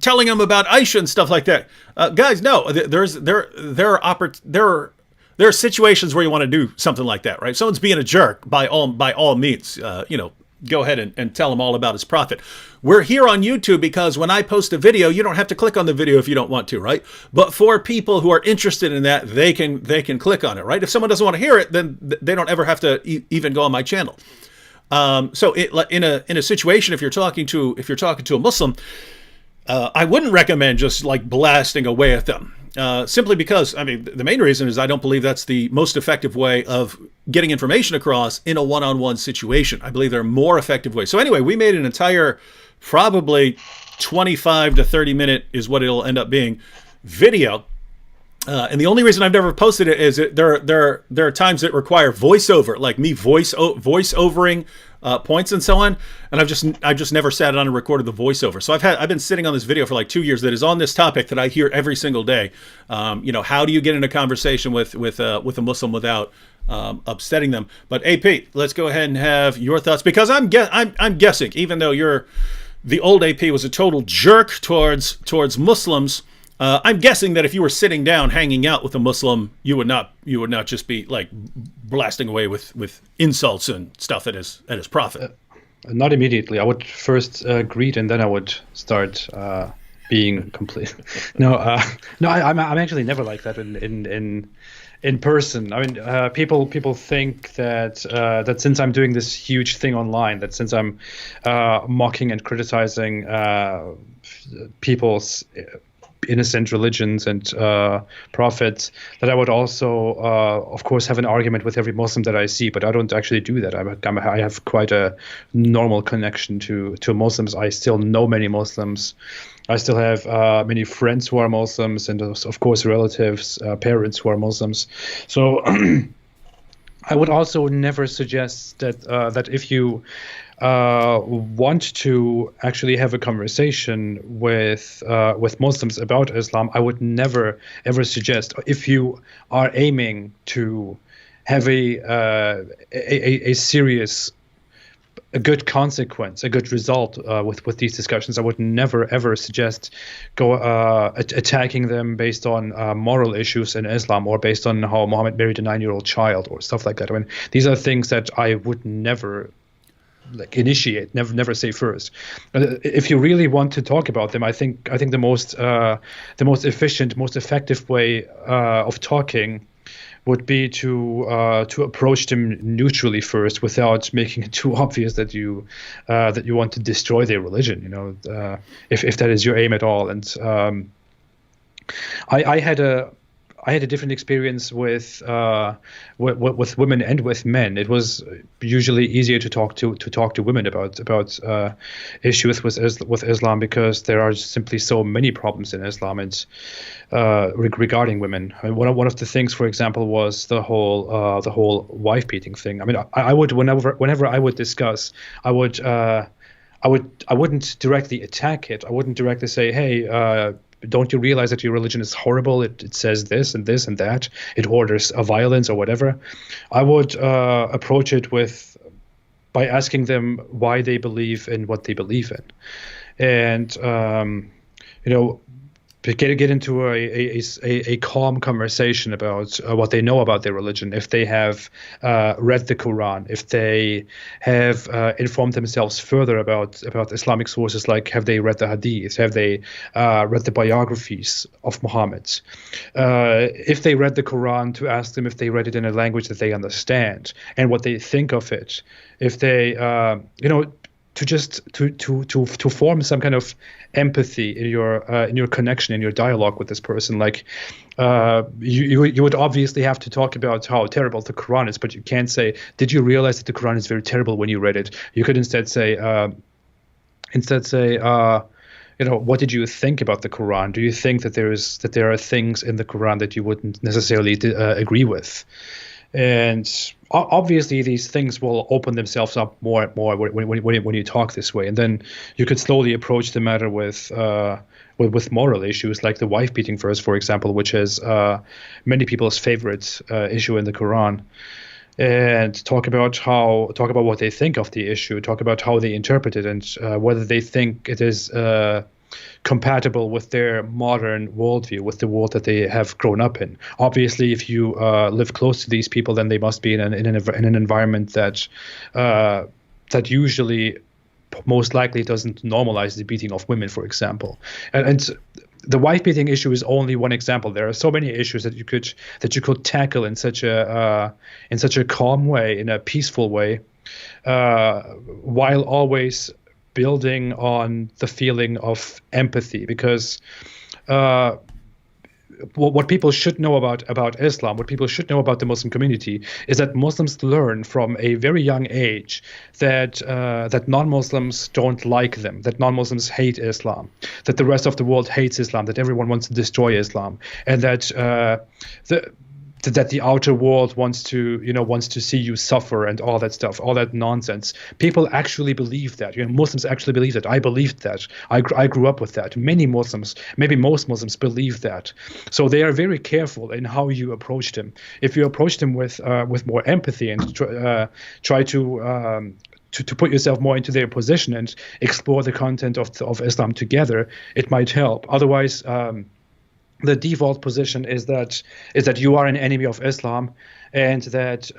telling him about Aisha and stuff like that." Guys, no, there are situations where you want to do something like that, right? Someone's being a jerk, by all means, go ahead and tell him all about his prophet. We're here on YouTube because when I post a video, you don't have to click on the video if you don't want to, right? But for people who are interested in that, they can click on it, right? If someone doesn't want to hear it, then they don't ever have to even go on my channel. So in a situation, if you're talking to a Muslim, I wouldn't recommend just like blasting away at them. Simply because, the main reason is I don't believe that's the most effective way of getting information across in a one-on-one situation. I believe there are more effective ways. So anyway, we made an entire, probably 25 to 30 minute is what it'll end up being, video. And the only reason I've never posted it is there are times that require voiceover, like me voice-overing points and so on, and I've just never sat down and recorded the voiceover. So I've been sitting on this video for like 2 years that is on this topic that I hear every single day. How do you get in a conversation with a Muslim without upsetting them? But AP, let's go ahead and have your thoughts, because I'm guessing, even though the old AP was a total jerk towards Muslims. I'm guessing that if you were sitting down, hanging out with a Muslim, you would not just be like blasting away with insults and stuff at his prophet. Not immediately. I would first greet, and then I would start being complete. No, I'm actually never like that in person. People think that since I'm doing this huge thing online, that since I'm mocking and criticizing people's innocent religions and prophets, that I would also, of course, have an argument with every Muslim that I see. But I don't actually do that. I have quite a normal connection to Muslims. I still know many Muslims. I still have many friends who are Muslims, and of course relatives, parents who are Muslims. So I would also never suggest that if you want to actually have a conversation with Muslims about Islam, I would never ever suggest, if you are aiming to have a serious, a good consequence, a good result with these discussions, I would never ever suggest attacking them based on moral issues in Islam, or based on how Muhammad married a 9-year-old child or stuff like that. These are things that I would never initiate, never say first. If you really want to talk about them, I think the most efficient, most effective way of talking would be to approach them neutrally first, without making it too obvious that you want to destroy their religion. If that is your aim at all. And I had a different experience with women and with men. It was usually easier to talk to women about issues with Islam, because there are simply so many problems in Islam and regarding women. One of the things, for example, was the whole wife beating thing. I would whenever I would discuss, I I wouldn't directly attack it. I wouldn't directly say, hey, don't you realize that your religion is horrible? It says this and this and that. It orders violence or whatever. I would approach it by asking them why they believe in what they believe in, and get into a calm conversation about what they know about their religion. If they have read the Quran, if they have informed themselves further about Islamic sources, like have they read the Hadith, have they read the biographies of Muhammad? If they read the Quran, to ask them if they read it in a language that they understand and what they think of it. If they, to form some kind of empathy in your connection, in your dialogue with this person. Like you would obviously have to talk about how terrible the Quran is, but you can't say, did you realize that the Quran is very terrible when you read it? You could instead say what did you think about the Quran? Do you think that there are things in the Quran that you wouldn't necessarily agree with? And obviously, these things will open themselves up more and more when you talk this way. And then you could slowly approach the matter with moral issues, like the wife beating verse, for example, which is many people's favorite issue in the Quran. And talk about what they think of the issue, talk about how they interpret it, and whether they think it is compatible with their modern worldview, with the world that they have grown up in. Obviously, if you live close to these people, then they must be in an environment that usually, most likely, doesn't normalize the beating of women, for example. And the wife beating issue is only one example. There are so many issues that you could tackle in such a calm way, in a peaceful way, while always building on the feeling of empathy, because what people should know about Islam, what people should know about the Muslim community, is that Muslims learn from a very young age that non-Muslims don't like them, that non-Muslims hate Islam, that the rest of the world hates Islam, that everyone wants to destroy Islam, and that the outer world wants to see you suffer and all that stuff, all that nonsense. People actually believe that. Muslims actually believe that. I believed that. I grew up with that. Many Muslims, maybe most Muslims, believe that. So they are very careful in how you approach them. If you approach them with more empathy and try to put yourself more into their position and explore the content of Islam together, it might help. Otherwise, the default position is that you are an enemy of Islam, and that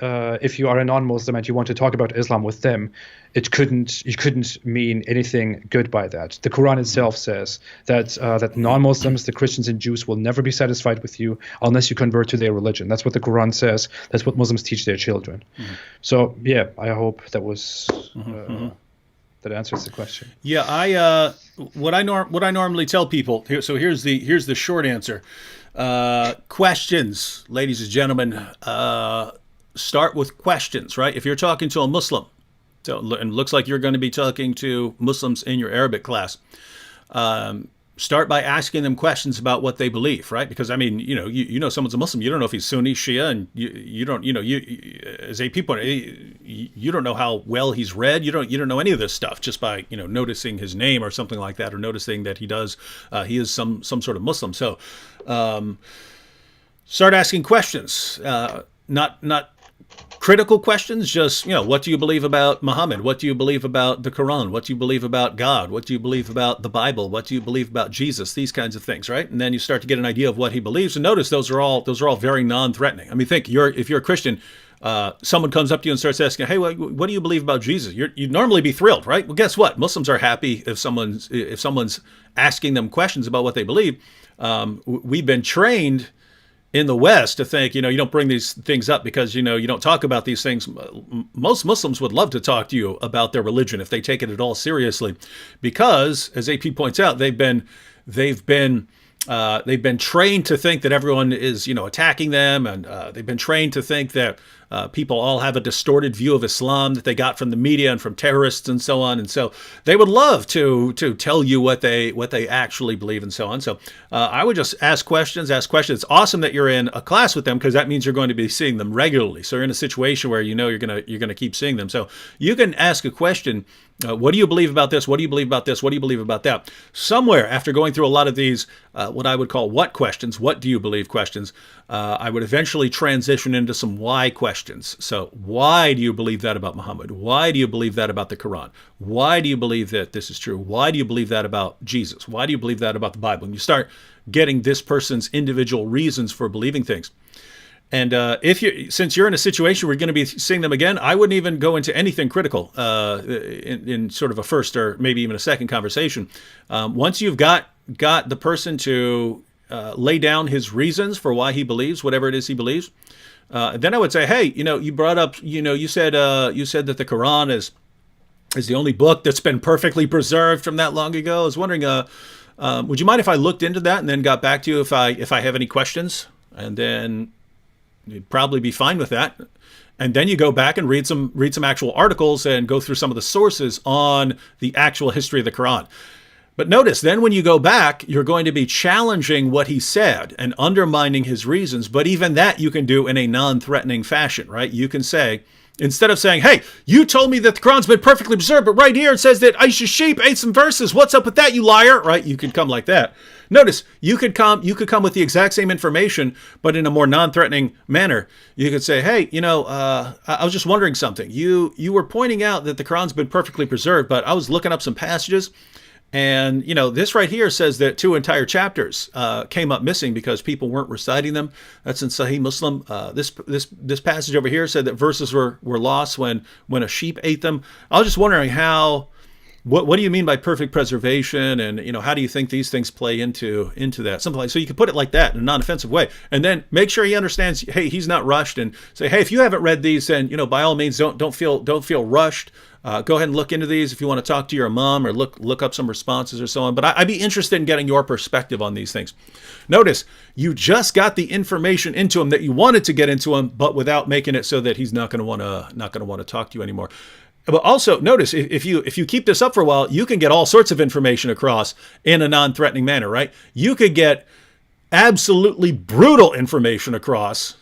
if you are a non-Muslim and you want to talk about Islam with them, you couldn't mean anything good by that. The Quran itself says that non-Muslims, the Christians and Jews, will never be satisfied with you unless you convert to their religion. That's what the Quran says. That's what Muslims teach their children. Mm-hmm. So yeah, I hope that was. That answers the question. Yeah, what I normally tell people here. So here's the short answer. Questions, ladies and gentlemen. Start with questions, right? If you're talking to a Muslim, and it looks like you're going to be talking to Muslims in your Arabic class, start by asking them questions about what they believe, right? Because I mean, you know someone's a Muslim, you don't know if he's Sunni, Shia, and you don't, as a people, you don't know how well he's read. You don't know any of this stuff just by noticing his name or something like that, or noticing that he is some sort of Muslim. So start asking questions, not critical questions, just, what do you believe about Muhammad? What do you believe about the Quran? What do you believe about God? What do you believe about the Bible? What do you believe about Jesus? These kinds of things, right? And then you start to get an idea of what he believes. And notice those are all very non-threatening. I mean, if you're a Christian, someone comes up to you and starts asking, hey, what do you believe about Jesus? You'd normally be thrilled, right? Well, guess what? Muslims are happy if someone's asking them questions about what they believe. We've been trained in the West to think, you don't bring these things up because, you don't talk about these things. Most Muslims would love to talk to you about their religion if they take it at all seriously, because, as AP points out, they've been They've been trained to think that everyone is, attacking them, and they've been trained to think that people all have a distorted view of Islam that they got from the media and from terrorists and so on. And so they would love to tell you what they actually believe and so on. So I would just ask questions. It's awesome that you're in a class with them, because that means you're going to be seeing them regularly. So you're in a situation where you're gonna keep seeing them. So you can ask a question. What do you believe about this? What do you believe about this? What do you believe about that? Somewhere after going through a lot of these, what I would call what questions, what do you believe questions, I would eventually transition into some why questions. So why do you believe that about Muhammad? Why do you believe that about the Quran? Why do you believe that this is true? Why do you believe that about Jesus? Why do you believe that about the Bible? And you start getting this person's individual reasons for believing things. And since you're in a situation where you're going to be seeing them again, I wouldn't even go into anything critical in sort of a first or maybe even a second conversation. Once you've got the person to lay down his reasons for why he believes whatever it is he believes, then I would say, hey, you brought up, you said that the Quran is the only book that's been perfectly preserved from that long ago. I was wondering, would you mind if I looked into that and then got back to you if I have any questions? And then you'd probably be fine with that. And then you go back and read some actual articles and go through some of the sources on the actual history of the Quran. But notice, then when you go back, you're going to be challenging what he said and undermining his reasons. But even that you can do in a non-threatening fashion, right? You can say, instead of saying, hey, you told me that the Quran's been perfectly preserved, but right here it says that Aisha's sheep ate some verses. What's up with that, you liar? Right? You could come like that. Notice, you could come with the exact same information, but in a more non-threatening manner. You could say, hey, I was just wondering something. You were pointing out that the Quran's been perfectly preserved, but I was looking up some passages, and this right here says that 2 entire chapters came up missing because people weren't reciting them. That's in Sahih Muslim. This passage over here said that verses were lost when a sheep ate them. I was just wondering what do you mean by perfect preservation, and how do you think these things play into that? Something like, so you can put it like that in a non-offensive way, and then make sure he understands. Hey, he's not rushed, and say, hey, if you haven't read these, then by all means don't feel rushed. Go ahead and look into these if you want to talk to your mom or look up some responses or so on. But I'd be interested in getting your perspective on these things. Notice, you just got the information into him that you wanted to get into him, but without making it so that he's not going to want to talk to you anymore. But also notice, if you keep this up for a while, you can get all sorts of information across in a non-threatening manner, right? You could get absolutely brutal information across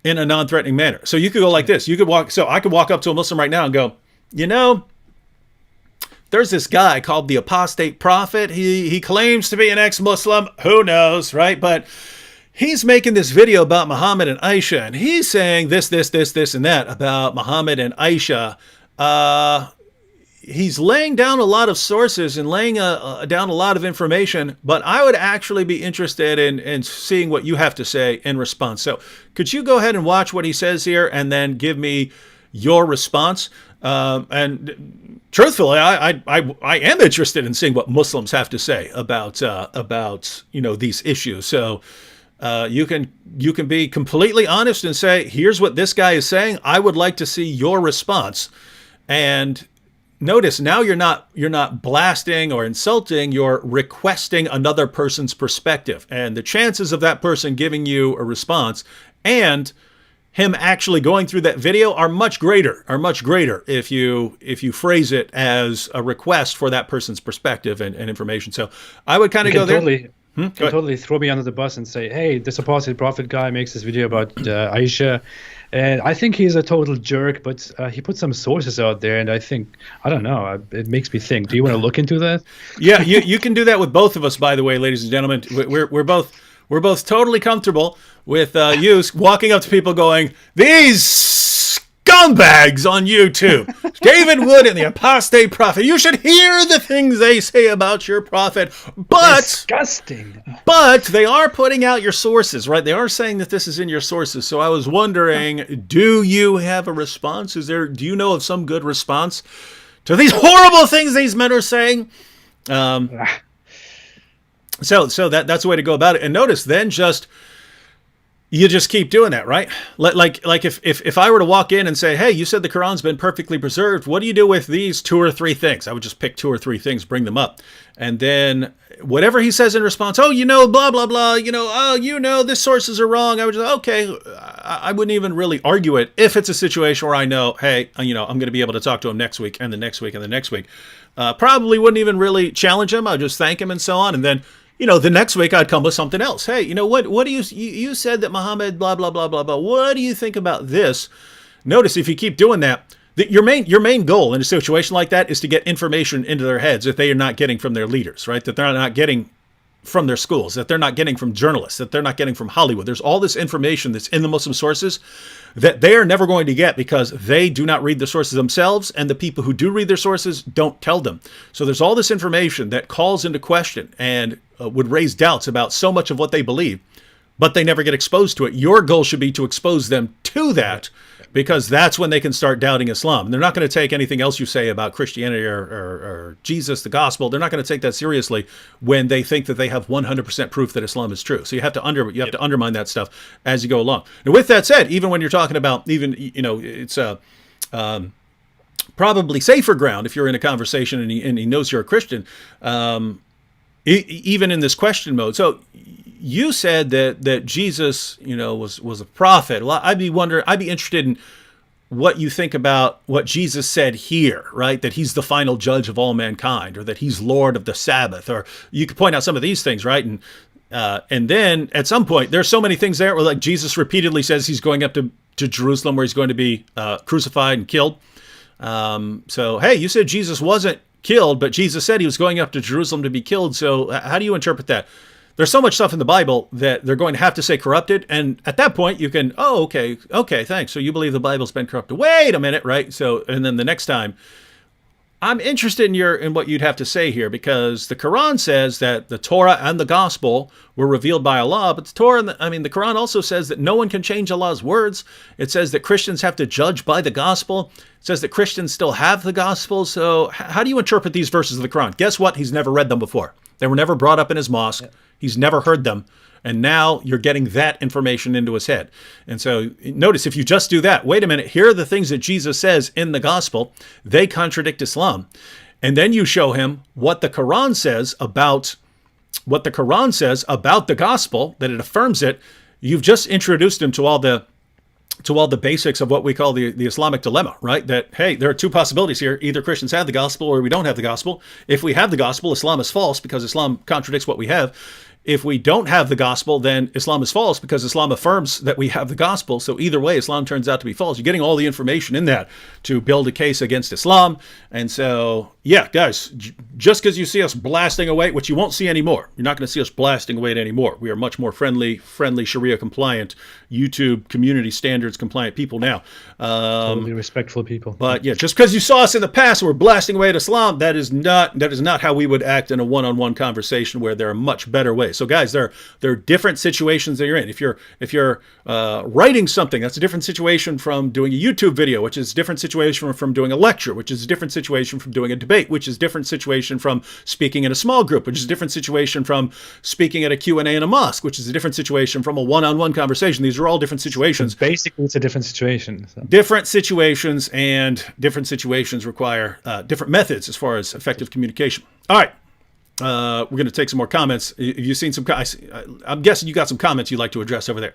in a non-threatening manner. So you could go like this. I could walk up to a Muslim right now and go, there's this guy called the Apostate Prophet. He claims to be an ex-Muslim. Who knows, right? But he's making this video about Muhammad and Aisha, and he's saying this, and that about Muhammad and Aisha. He's laying down a lot of sources and laying down a lot of information, but I would actually be interested in seeing what you have to say in response. So could you go ahead and watch what he says here and then give me your response? And truthfully, I am interested in seeing what Muslims have to say about these issues. So you can be completely honest and say, here's what this guy is saying. I would like to see your response. And notice, now you're not blasting or insulting, you're requesting another person's perspective. And the chances of that person giving you a response and him actually going through that video are much greater if you phrase it as a request for that person's perspective and information. So I would kind of go there. Totally throw me under the bus and say, hey, this Apostate Prophet guy makes this video about Aisha, and I think he's a total jerk, but he put some sources out there, and I don't know, it makes me think. Do you want to look into that? Yeah, you can do that with both of us, by the way, ladies and gentlemen. We're both totally comfortable with you walking up to people going, these scumbags on YouTube, David Wood and the Apostate Prophet, you should hear the things they say about your prophet, but disgusting. But they are putting out your sources, right? They are saying that this is in your sources. So I was wondering, do you have a response? Do you know of some good response to these horrible things these men are saying? So that's the way to go about it. And notice, then just you just keep doing that, right? Like if I were to walk in and say, hey, you said the Quran's been perfectly preserved. What do you do with these 2 or 3 things? I would just pick 2 or 3 things, bring them up. And then whatever he says in response, oh, blah, blah, blah, this sources are wrong. I would just, okay, I wouldn't even really argue it if it's a situation where I know, hey, I'm going to be able to talk to him next week and the next week and the next week. Probably wouldn't even really challenge him. I'd just thank him and so on. And then, the next week I'd come with something else. Hey, what do you said that Muhammad, blah, blah, blah, blah, blah. What do you think about this? Notice if you keep doing that, your main goal in a situation like that is to get information into their heads that they are not getting from their leaders, right? That they're not getting from their schools, that they're not getting from journalists, that they're not getting from Hollywood. There's all this information that's in the Muslim sources that they are never going to get because they do not read the sources themselves, and the people who do read their sources don't tell them. So there's all this information that calls into question and would raise doubts about so much of what they believe, but they never get exposed to it. Your goal should be to expose them to that, because that's when they can start doubting Islam. And they're not going to take anything else you say about Christianity or Jesus, the gospel. They're not going to take that seriously when they think that they have 100% proof that Islam is true. So you have to to undermine that stuff as you go along. And with that said, even when you're talking about it's probably safer ground if you're in a conversation and he knows you're a Christian, even in this question mode. So you said that Jesus, was a prophet. Well, I'd be interested in what you think about what Jesus said here, right? That he's the final judge of all mankind, or that he's Lord of the Sabbath, or you could point out some of these things, right? And then at some point, there's so many things there where, like, Jesus repeatedly says he's going up to Jerusalem where he's going to be crucified and killed. So, hey, you said Jesus wasn't killed, but Jesus said he was going up to Jerusalem to be killed. So how do you interpret that? There's so much stuff in the Bible that they're going to have to say corrupted. And at that point you can, okay, thanks. So you believe the Bible's been corrupted. Wait a minute, right? So, and then the next time, I'm interested in what you'd have to say here, because the Quran says that the Torah and the gospel were revealed by Allah, but the Quran also says that no one can change Allah's words. It says that Christians have to judge by the gospel. It says that Christians still have the gospel. So how do you interpret these verses of the Quran? Guess what? He's never read them before. They were never brought up in his mosque. He's never heard them. And now you're getting that information into his head. And so notice, if you just do that, wait a minute, here are the things that Jesus says in the gospel. They contradict Islam. And then you show him what the Quran says about the gospel, that it affirms it. You've just introduced him to all the basics of what we call the Islamic dilemma, right? That, hey, there are 2 possibilities here. Either Christians have the gospel or we don't have the gospel. If we have the gospel, Islam is false because Islam contradicts what we have. If we don't have the gospel, then Islam is false because Islam affirms that we have the gospel. So either way, Islam turns out to be false. You're getting all the information in that to build a case against Islam. And so, yeah, guys, just because you see us blasting away, which you won't see anymore. You're not going to see us blasting away anymore. We are much more friendly, Sharia compliant, YouTube community standards compliant people now. Totally respectful people. But yeah, just because you saw us in the past and we're blasting away at Islam, that is not how we would act in a one-on-one conversation, where there are much better ways. So guys, there are different situations that you're in. If you're writing something, that's a different situation from doing a YouTube video, which is a different situation from doing a lecture, which is a different situation from doing a debate, which is a different situation from speaking in a small group, which is a different situation from speaking at a Q&A in a mosque, which is a different situation from a one-on-one conversation. These are all different situations. So basically, it's a different situation. So. Different situations, and different situations require different methods as far as effective communication. All right. We're going to take some more comments. Have you seen some? I'm guessing you got some comments you'd like to address over there.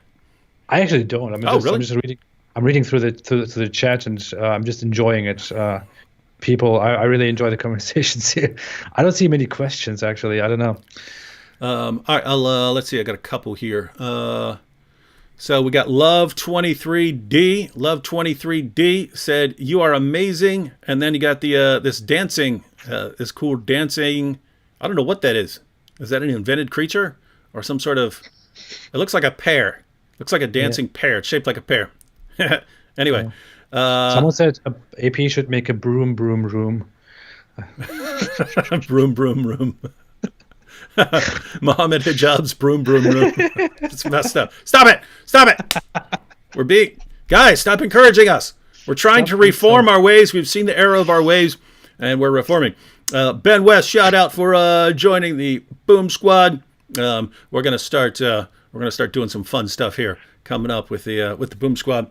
I actually don't. Really? I'm just reading. I'm reading through the chat, and I'm just enjoying it. People, I really enjoy the conversations here. I don't see many questions, actually. I don't know. All right. Let's see. I got a couple here. So we got Love23D. Love23D said, "You are amazing," and then you got the this dancing, this cool dancing. I don't know what that is. Is that an invented creature or some sort of? It looks like a pear. Looks like a dancing pear. It's shaped like a pear. Anyway. Someone said AP should make a broom room. Broom room. Muhammad Hijab's broom room. It's messed up. Stop it. Guys, stop encouraging us. We're trying to reform our ways. We've seen the error of our ways, and we're reforming. Ben West, shout out for joining the Boom Squad. We're gonna start doing some fun stuff here. coming up with the Boom Squad.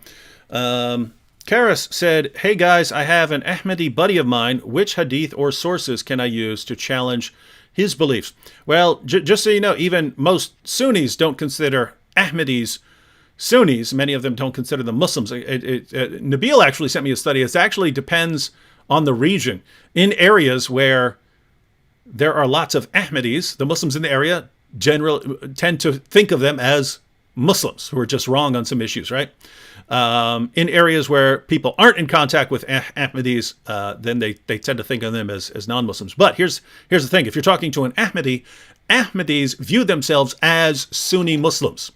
Karis said, "Hey guys, I have an Ahmadi buddy of mine. Which hadith or sources can I use to challenge his beliefs?" Well, just so you know, even most Sunnis don't consider Ahmadis Sunnis. Many of them don't consider them Muslims. Nabil actually sent me a study. It actually depends on the region. In areas where there are lots of Ahmadis, the Muslims in the area generally tend to think of them as Muslims who are just wrong on some issues, right? In areas where people aren't in contact with Ahmadis, then they tend to think of them as non-Muslims. But here's the thing. If you're talking to an Ahmadi, Ahmadis view themselves as Sunni Muslims,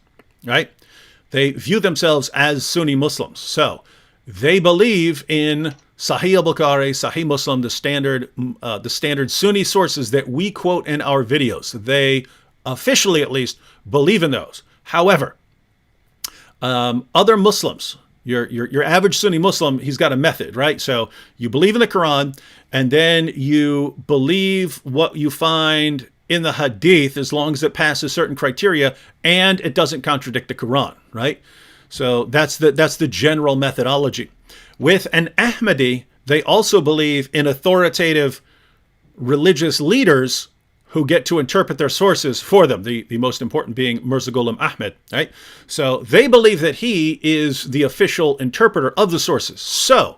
right? They view themselves as Sunni Muslims. So they believe in Sahih al-Bukhari, Sahih Muslim, the standard Sunni sources that we quote in our videos. They officially, at least, believe in those. However, other Muslims, your average Sunni Muslim, he's got a method, right? So you believe in the Quran, and then you believe what you find in the Hadith, as long as it passes certain criteria and it doesn't contradict the Quran, right? So that's the general methodology. With an Ahmadi, they also believe in authoritative religious leaders who get to interpret their sources for them, the most important being Mirza Ghulam Ahmad, right? So they believe that he is the official interpreter of the sources. So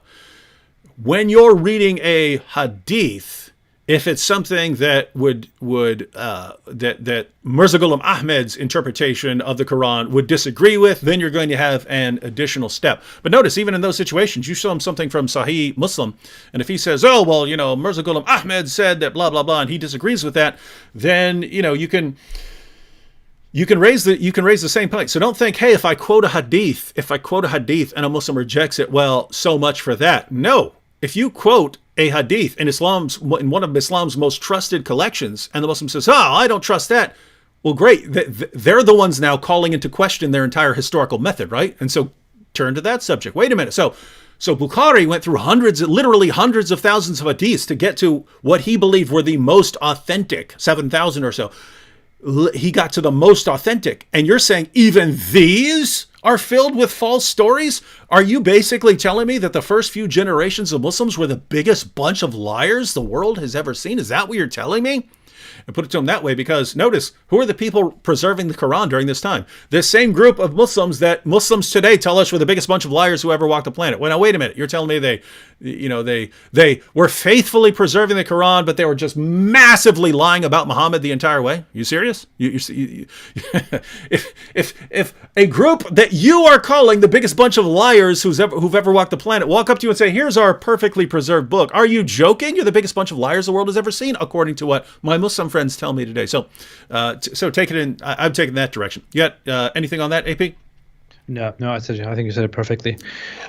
when you're reading a hadith, if it's something that that Mirza Ghulam Ahmad's interpretation of the Quran would disagree with, then you're going to have an additional step. But notice, even in those situations, you show him something from Sahih Muslim, and if he says, "Oh, well, Mirza Ghulam Ahmad said that blah blah blah," and he disagrees with that, then you can raise the same point. So don't think, hey, if I quote a hadith and a Muslim rejects it, well, so much for that. No, if you quote a hadith in one of Islam's most trusted collections, and the Muslim says, "Oh, I don't trust that," well, great. They're the ones now calling into question their entire historical method, right? And so turn to that subject. Wait a minute. So Bukhari went through literally hundreds of thousands of hadiths to get to what he believed were the most authentic, 7,000 or so. He got to the most authentic. And you're saying even these are filled with false stories? Are you basically telling me that the first few generations of Muslims were the biggest bunch of liars the world has ever seen? Is that what you're telling me? And put it to them that way, because notice, who are the people preserving the Quran during this time? This same group of Muslims that Muslims today tell us were the biggest bunch of liars who ever walked the planet. Well, now wait a minute. You're telling me they were faithfully preserving the Quran, but they were just massively lying about Muhammad the entire way? You serious? If a group that you are calling the biggest bunch of liars who've ever walked the planet walk up to you and say, "Here's our perfectly preserved book," are you joking? You're the biggest bunch of liars the world has ever seen, according to what my Muslim friends tell me today. So take it in. I'm taking that direction. You got anything on that, AP? No, I think you said it perfectly.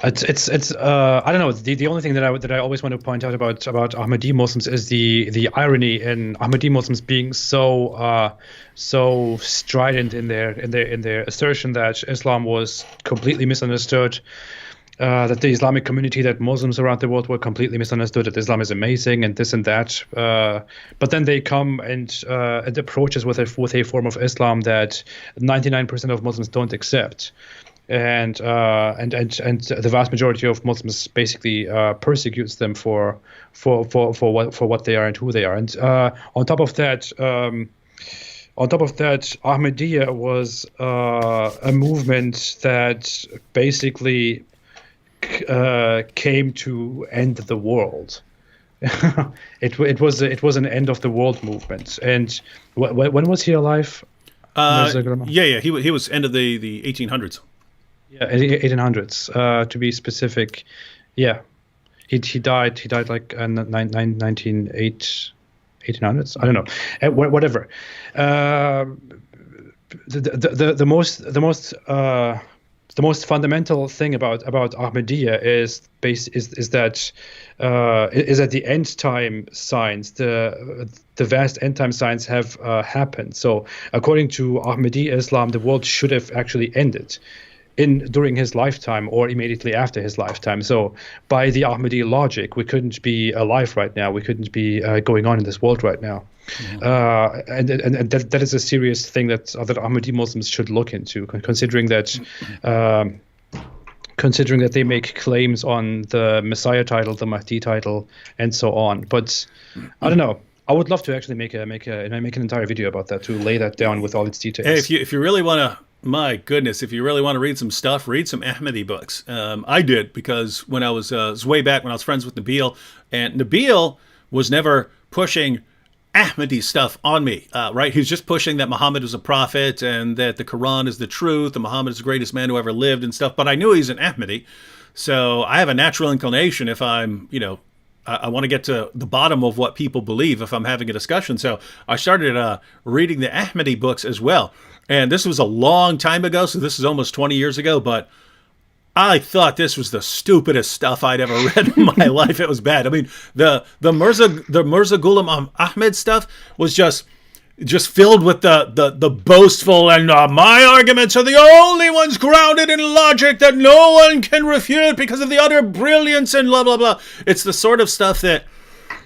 It's I don't know. The only thing that I always want to point out about Ahmadi Muslims is the irony in Ahmadi Muslims being so strident in their assertion that Islam was completely misunderstood. That the Islamic community, that Muslims around the world were completely misunderstood, that Islam is amazing and this and that. But then they come and approach us with a form of Islam that 99% of Muslims don't accept. And the vast majority of Muslims basically persecutes them for what they are and who they are. And on top of that, Ahmadiyya was a movement that basically came to end the world. It was an end of the world movement. And when was he alive? He was end of the 1800s. Yeah, 1800s to be specific. Yeah, he died like 1800s. I don't know. Whatever. The most fundamental thing about Ahmadiyya is that the end time signs, the vast end time signs have happened. So according to Ahmadi Islam, the world should have actually ended. during his lifetime or immediately after his lifetime. So by the Ahmadi logic, we couldn't be alive right now. We couldn't be going on in this world right now. And that is a serious thing that Ahmadi Muslims should look into, considering that they make claims on the Messiah title, the Mahdi title, and so on. But I don't know. I would love to actually make an entire video about that, to lay that down with all its details. Hey, if you really want to, my goodness, if you really want to read some stuff, read some Ahmadi books. I did, because when I was, it was way back when I was friends with Nabil, and Nabil was never pushing Ahmadi stuff on me, right? He was just pushing that Muhammad was a prophet and that the Quran is the truth and Muhammad is the greatest man who ever lived and stuff. But I knew he's an Ahmadi, so I have a natural inclination, if I'm, I want to get to the bottom of what people believe if I'm having a discussion. So I started reading the Ahmadi books as well. And this was a long time ago, so this is almost 20 years ago, but I thought this was the stupidest stuff I'd ever read in my life. It was bad. I mean, the Mirza Ghulam Ahmed stuff was just filled with the boastful and my arguments are the only ones grounded in logic that no one can refute because of the utter brilliance and blah, blah, blah. It's the sort of stuff that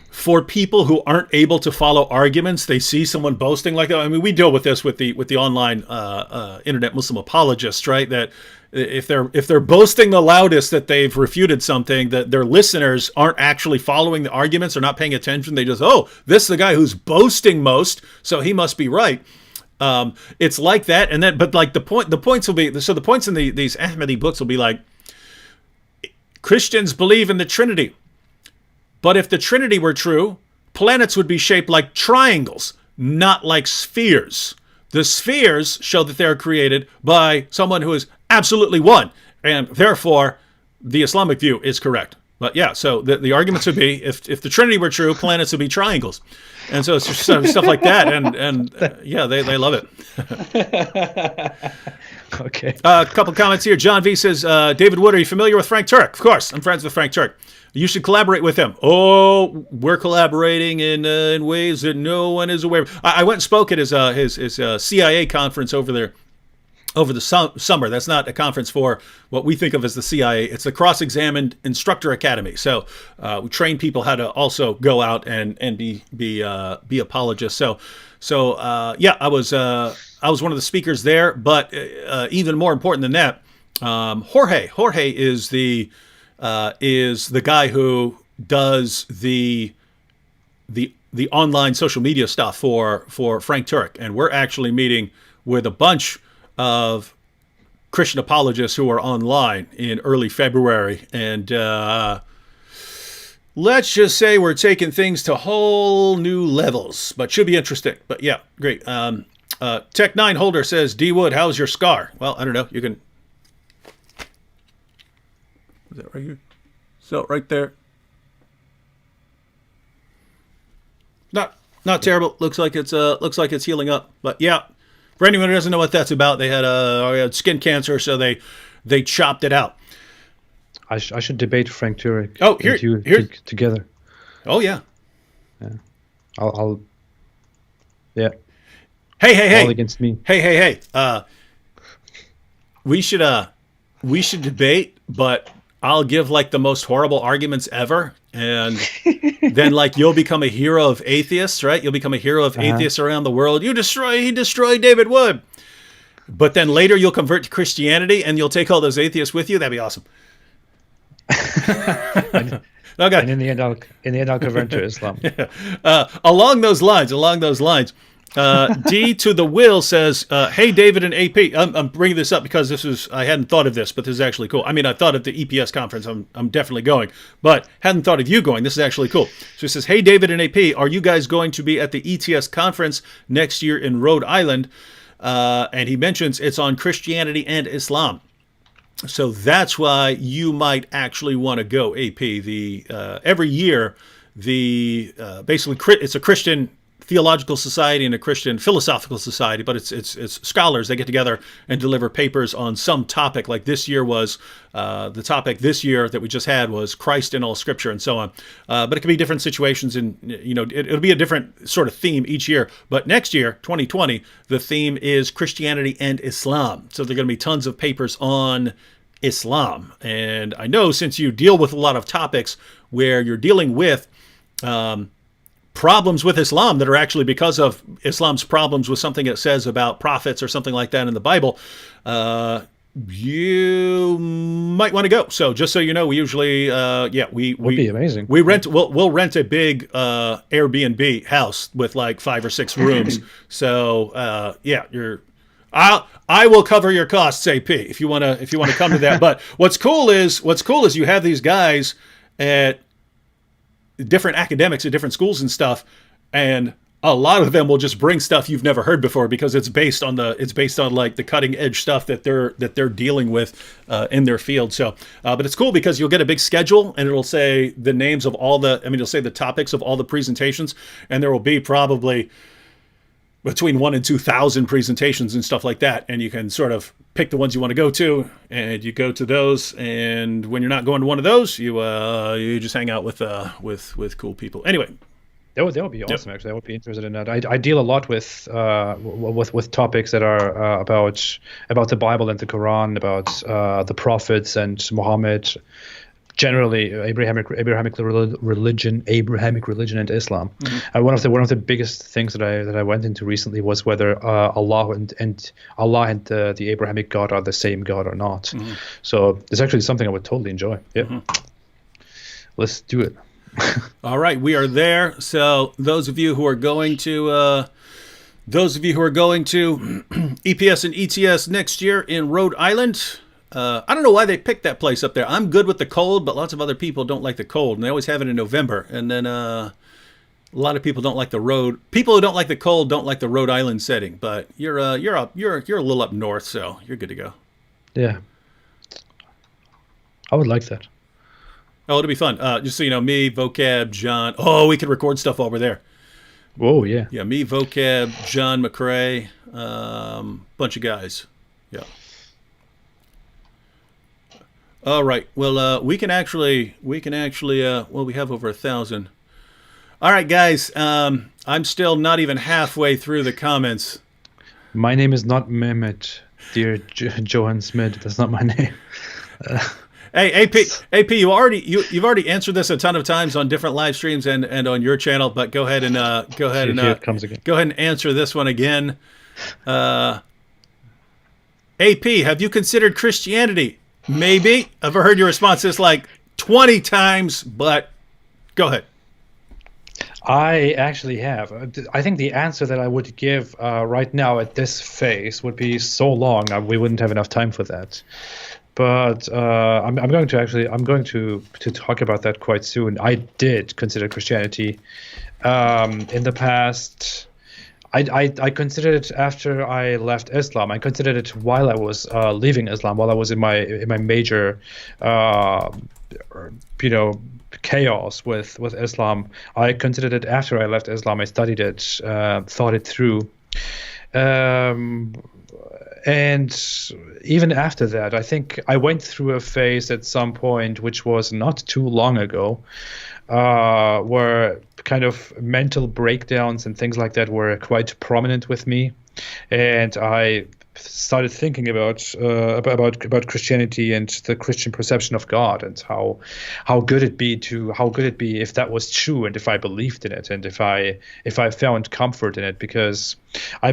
for people who aren't able to follow arguments, they see someone boasting like that. I mean, we deal with this with the online internet Muslim apologists, right? That if they're boasting the loudest that they've refuted something, that their listeners aren't actually following the arguments or not paying attention. They just, this is the guy who's boasting most, so he must be right. It's like that, and then, but like the points will be, so the points in these Ahmadi books will be like, Christians believe in the Trinity, but if the Trinity were true, planets would be shaped like triangles, not like spheres. The spheres show that they're created by someone who is absolutely one, and therefore the Islamic view is correct. But yeah, so the arguments would be, if the Trinity were true, planets would be triangles. And so it's just stuff like that, and yeah, they love it. Okay. A couple comments here. John V says, David Wood, are you familiar with Frank Turek? Of course, I'm friends with Frank Turek. You should collaborate with him. Oh, we're collaborating in ways that no one is aware of. I went and spoke at his CIA conference over there over the summer. That's not a conference for what we think of as the CIA. It's the Cross-Examined Instructor Academy. So we train people how to also go out and be apologists. So yeah, I was one of the speakers there. But even more important than that, Jorge is the guy who does the online social media stuff for Frank Turek, and we're actually meeting with a bunch of Christian apologists who are online in early February, and let's just say we're taking things to whole new levels, but should be interesting. But yeah, great. Tech9 Holder says, D Wood, how's your scar? Well, I don't know. You can. Is that right here? So right there. Not terrible. Looks like it's healing up. But yeah, for anyone who doesn't know what that's about, they had skin cancer, so they chopped it out. I should debate Frank Turek. Oh, here together. Oh yeah. Yeah. I'll. Yeah. Hey. All against me. Hey. We should debate, but I'll give like the most horrible arguments ever, and then like you'll become a hero of atheists, right? You'll become a hero of atheists around the world. He destroyed David Wood. But then later you'll convert to Christianity and you'll take all those atheists with you. That'd be awesome. Okay. And in the end I'll convert to Islam. Yeah. Along those lines, D to the Will says, hey, David and AP. I'm bringing this up because I hadn't thought of this, but this is actually cool. I mean, I thought of the EPS conference. I'm definitely going, but hadn't thought of you going. This is actually cool. So he says, hey, David and AP, are you guys going to be at the ETS conference next year in Rhode Island? And he mentions it's on Christianity and Islam. So that's why you might actually want to go, AP. Every year, basically it's a Christian theological society and a Christian philosophical society, but it's scholars. They get together and deliver papers on some topic. Like this year was the topic this year that we just had was Christ in all Scripture and so on. But it can be different situations, and it'll be a different sort of theme each year. But next year, 2020, the theme is Christianity and Islam. So there are going to be tons of papers on Islam. And I know since you deal with a lot of topics where you're dealing with problems with Islam that are actually because of Islam's problems with something it says about prophets or something like that in the Bible, you might want to go. So just so you know, we usually, would be amazing. We'll rent a big Airbnb house with like 5 or 6 rooms. So I will cover your costs, AP, if you want to come to that. But what's cool is you have these guys at different academics at different schools and stuff, and a lot of them will just bring stuff you've never heard before because it's based on like the cutting edge stuff that they're dealing with in their field. So, but it's cool because you'll get a big schedule and it'll say the names of it'll say the topics of all the presentations, and there will be probably between 1,000 and 2,000 presentations and stuff like that. And you can sort of pick the ones you want to go to, and you go to those. And when you're not going to one of those, you just hang out with cool people. Anyway, that would be awesome. Actually, I would be interested in that. I deal a lot with topics that are about the Bible and the Quran, about the prophets and Muhammad. Generally, Abrahamic religion and Islam. Mm-hmm. One of the biggest things that I went into recently was whether Allah and the Abrahamic God are the same God or not. Mm-hmm. So it's actually something I would totally enjoy. Yeah, Let's do it. All right, we are there. So those of you who are going to EPS and ETS next year in Rhode Island. I don't know why they picked that place up there. I'm good with the cold, but lots of other people don't like the cold, and they always have it in November. And then a lot of people don't like the road. People who don't like the cold don't like the Rhode Island setting. But you're a little up north, so you're good to go. Yeah, I would like that. Oh, it'll be fun. Just so you know, me, Vocab, John. Oh, we could record stuff over there. Whoa, yeah. Yeah, me, Vocab, John McCrae, bunch of guys. Yeah. All right. Well, we can actually. We have over 1,000. All right, guys. I'm still not even halfway through the comments. My name is not Mehmet, dear Johan Smith. That's not my name. Hey, AP, you've already answered this a ton of times on different live streams and on your channel. But go ahead and Here it comes again. Go ahead and answer this one again. AP, have you considered Christianity? Maybe. I've heard your responses like 20 times, but go ahead. I actually have. I think the answer that I would give right now at this phase would be so long we wouldn't have enough time for that. But I'm going to talk about that quite soon. I did consider Christianity in the past. I considered it after I left Islam. I considered it while I was leaving Islam, while I was in my major, chaos with Islam. I considered it after I left Islam. I studied it, thought it through, and even after that, I think I went through a phase at some point, which was not too long ago, where kind of mental breakdowns and things like that were quite prominent with me, and I started thinking about Christianity and the Christian perception of God, and how good it'd be if that was true, and if I believed in it, and if I found comfort in it, because I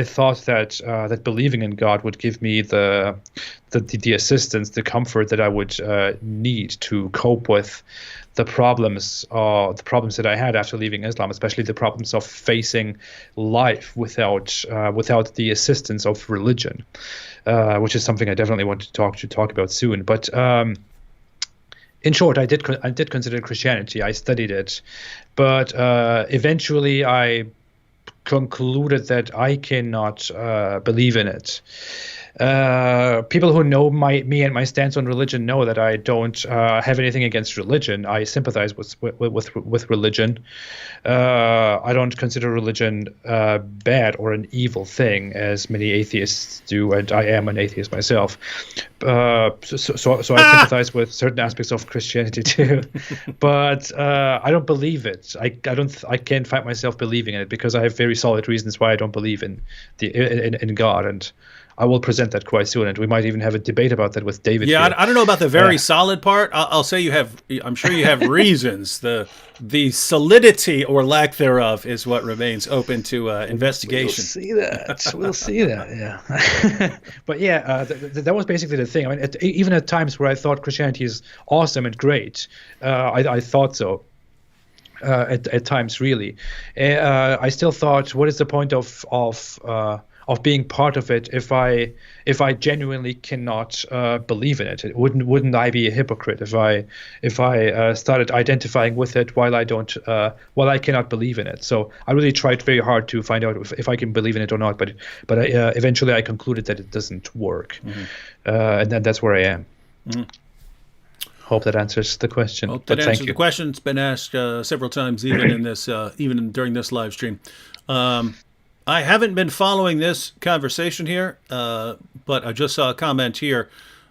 thought that believing in God would give me the assistance, the comfort that I would need to cope with the problems that I had after leaving Islam, especially the problems of facing life without the assistance of religion, which is something I definitely want to talk about soon. But in short, I did consider Christianity. I studied it, but eventually I concluded that I cannot believe in it. People who know me and my stance on religion know that I don't have anything against religion. I sympathize with religion. I don't consider religion bad or an evil thing, as many atheists do, and I am an atheist myself. So I sympathize with certain aspects of Christianity too, but I don't believe it. I can't find myself believing in it because I have very solid reasons why I don't believe in God, and I will present that quite soon, and we might even have a debate about that with David. Yeah, here. I don't know about the very solid part. I'll say you have. I'm sure you have reasons. The solidity or lack thereof is what remains open to investigation. We'll see that. Yeah. But yeah, that was basically the thing. I mean, even at times where I thought Christianity is awesome and great, I thought so. At times, really, I still thought, what is the point of being part of it if I genuinely cannot believe in it? Wouldn't I be a hypocrite if I started identifying with it while I cannot believe in it? So I really tried very hard to find out if I can believe in it or not, but eventually I concluded that it doesn't work, and that's where I am. Mm-hmm. Hope that answers the question. Hope that answers the question. It's been asked several times, even in this, even during this live stream. I haven't been following this conversation here, but I just saw a comment here.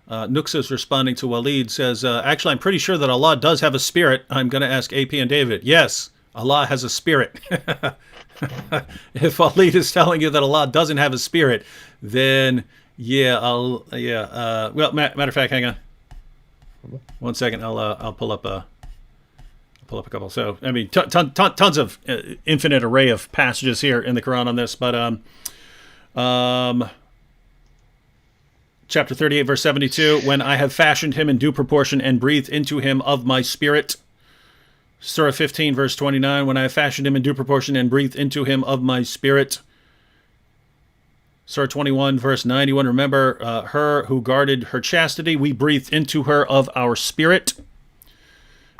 Nuxa's responding to Waleed, says, actually, I'm pretty sure that Allah does have a spirit. I'm going to ask AP and David. Yes, Allah has a spirit. If Waleed is telling you that Allah doesn't have a spirit, then well, matter of fact, hang on. 1 second. I'll pull up a couple. So, I mean, tons of infinite array of passages here in the Quran on this, but chapter 38, verse 72, when I have fashioned him in due proportion and breathed into him of my spirit. Surah 15, verse 29, when I have fashioned him in due proportion and breathed into him of my spirit. Surah 21, verse 91, remember her who guarded her chastity, we breathed into her of our spirit.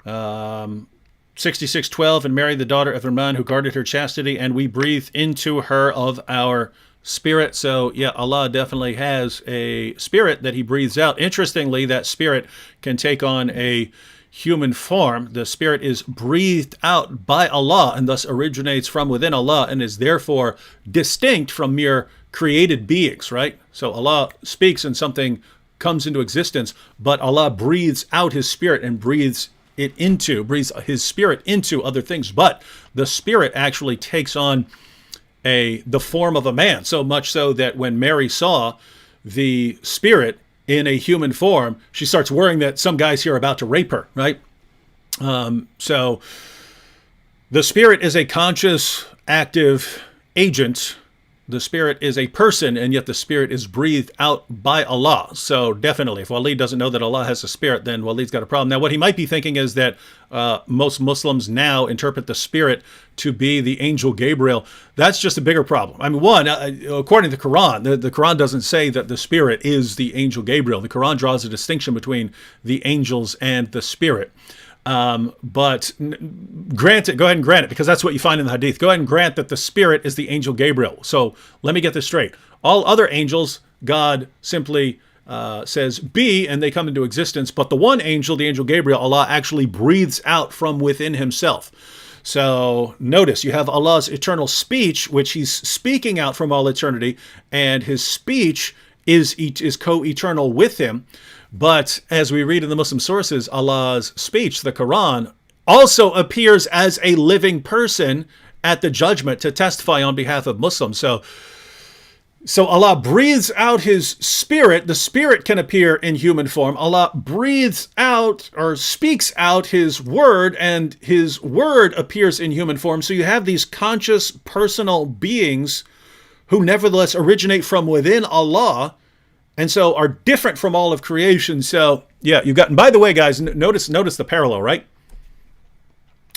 66:12, and Mary, the daughter of Imran, who guarded her chastity, and we breathed into her of our spirit. So, yeah, Allah definitely has a spirit that he breathes out. Interestingly, that spirit can take on a human form. The spirit is breathed out by Allah and thus originates from within Allah and is therefore distinct from mere created beings, right? So Allah speaks and something comes into existence, but Allah breathes out his spirit and breathes his spirit into other things. But the spirit actually takes on the form of a man, so much so that when Mary saw the spirit in a human form, she starts worrying that some guy's here about to rape her, right? So the spirit is a conscious, active agent. The spirit is a person, and yet the spirit is breathed out by Allah. So definitely, if Waleed doesn't know that Allah has a spirit, then Waleed's got a problem. Now, what he might be thinking is that most Muslims now interpret the spirit to be the angel Gabriel. That's just a bigger problem. I mean, one, according to the Quran, the Quran doesn't say that the spirit is the angel Gabriel. The Quran draws a distinction between the angels and the spirit. But grant it, go ahead and grant it, because that's what you find in the hadith. Go ahead and grant that the spirit is the angel Gabriel. So let me get this straight. All other angels, God simply says be, and they come into existence. But the one angel, the angel Gabriel, Allah actually breathes out from within himself. So notice you have Allah's eternal speech, which he's speaking out from all eternity, and his speech is co-eternal with him. But as we read in the Muslim sources, Allah's speech, the Quran, also appears as a living person at the judgment to testify on behalf of Muslims. So Allah breathes out his spirit. The spirit can appear in human form. Allah breathes out or speaks out his word, and his word appears in human form. So you have these conscious, personal beings who nevertheless originate from within Allah, and so are different from all of creation. So, yeah, you've got, and by the way, guys, notice the parallel, right?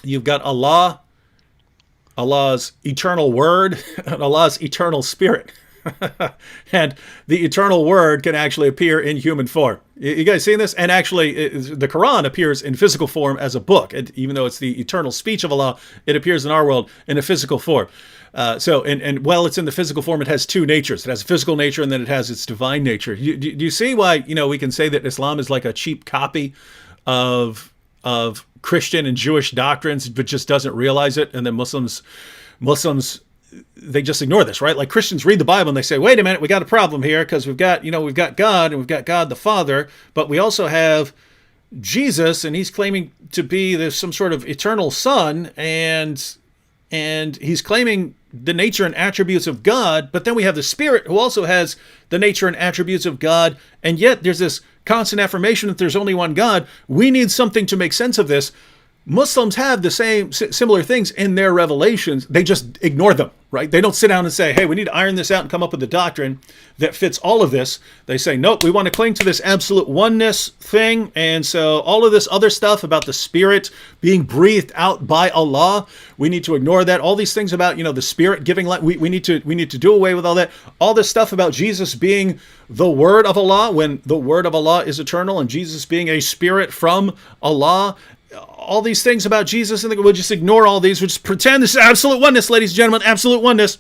You've got Allah, Allah's eternal word, and Allah's eternal spirit. And the eternal word can actually appear in human form. You guys seen this? And actually, the Quran appears in physical form as a book. Even though it's the eternal speech of Allah, it appears in our world in a physical form. And while it's in the physical form, it has two natures. It has a physical nature, and then it has its divine nature. Do you see why we can say that Islam is like a cheap copy of Christian and Jewish doctrines, but just doesn't realize it, and then Muslims they just ignore this, right? Like Christians read the Bible and they say, wait a minute, we got a problem here because we've got God and we've got God the Father, but we also have Jesus, and he's claiming to be some sort of eternal son, and he's claiming the nature and attributes of God, but then we have the Spirit who also has the nature and attributes of God, and yet there's this constant affirmation that there's only one God. We need something to make sense of this. Muslims have the similar things in their revelations. They just ignore them, right? They don't sit down and say, hey, we need to iron this out and come up with a doctrine that fits all of this. They say, nope, we want to cling to this absolute oneness thing. And so all of this other stuff about the Spirit being breathed out by Allah, we need to ignore that. All these things about, the Spirit giving life, we need to do away with all that. All this stuff about Jesus being the Word of Allah, when the Word of Allah is eternal, and Jesus being a spirit from Allah. All these things about Jesus, and we'll just ignore all these. We'll just pretend this is absolute oneness, ladies and gentlemen, absolute oneness.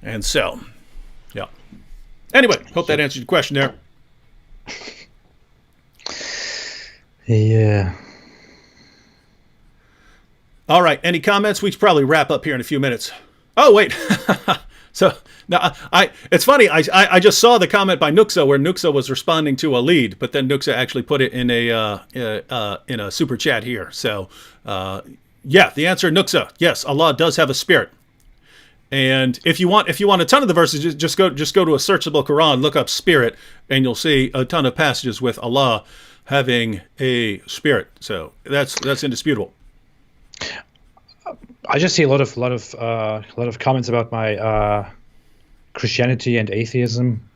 And so, yeah. Anyway, hope that answered your question there. Yeah. All right. Any comments? We should probably wrap up here in a few minutes. Oh, wait. So now it's funny. I just saw the comment by Nuxa where Nuxa was responding to a lead, but then Nuxa actually put it in a super chat here. So yeah, the answer, Nuxa, yes, Allah does have a spirit. And if you want a ton of the verses, just go to a searchable Quran, look up spirit, and you'll see a ton of passages with Allah having a spirit. So that's indisputable. I just see a lot of comments about my Christianity and atheism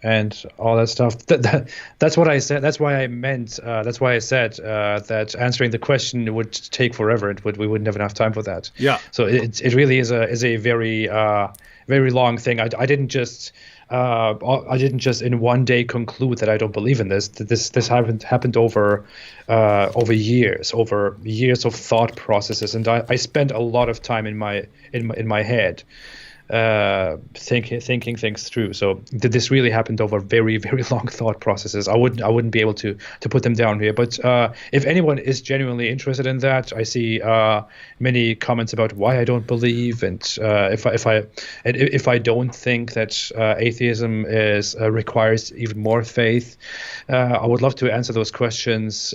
and all that stuff. That's what I said. That's why I meant. That's why I said that answering the question would take forever. We wouldn't have enough time for that. Yeah. So it really is a very very long thing. I didn't just in one day conclude that I don't believe in this. This happened over years of thought processes, and I spent a lot of time in my head thinking things through. So this really happened over very, very long thought processes. I wouldn't be able to put them down here. But if anyone is genuinely interested in that, I see many comments about why I don't believe, and if I don't think that atheism requires even more faith. I would love to answer those questions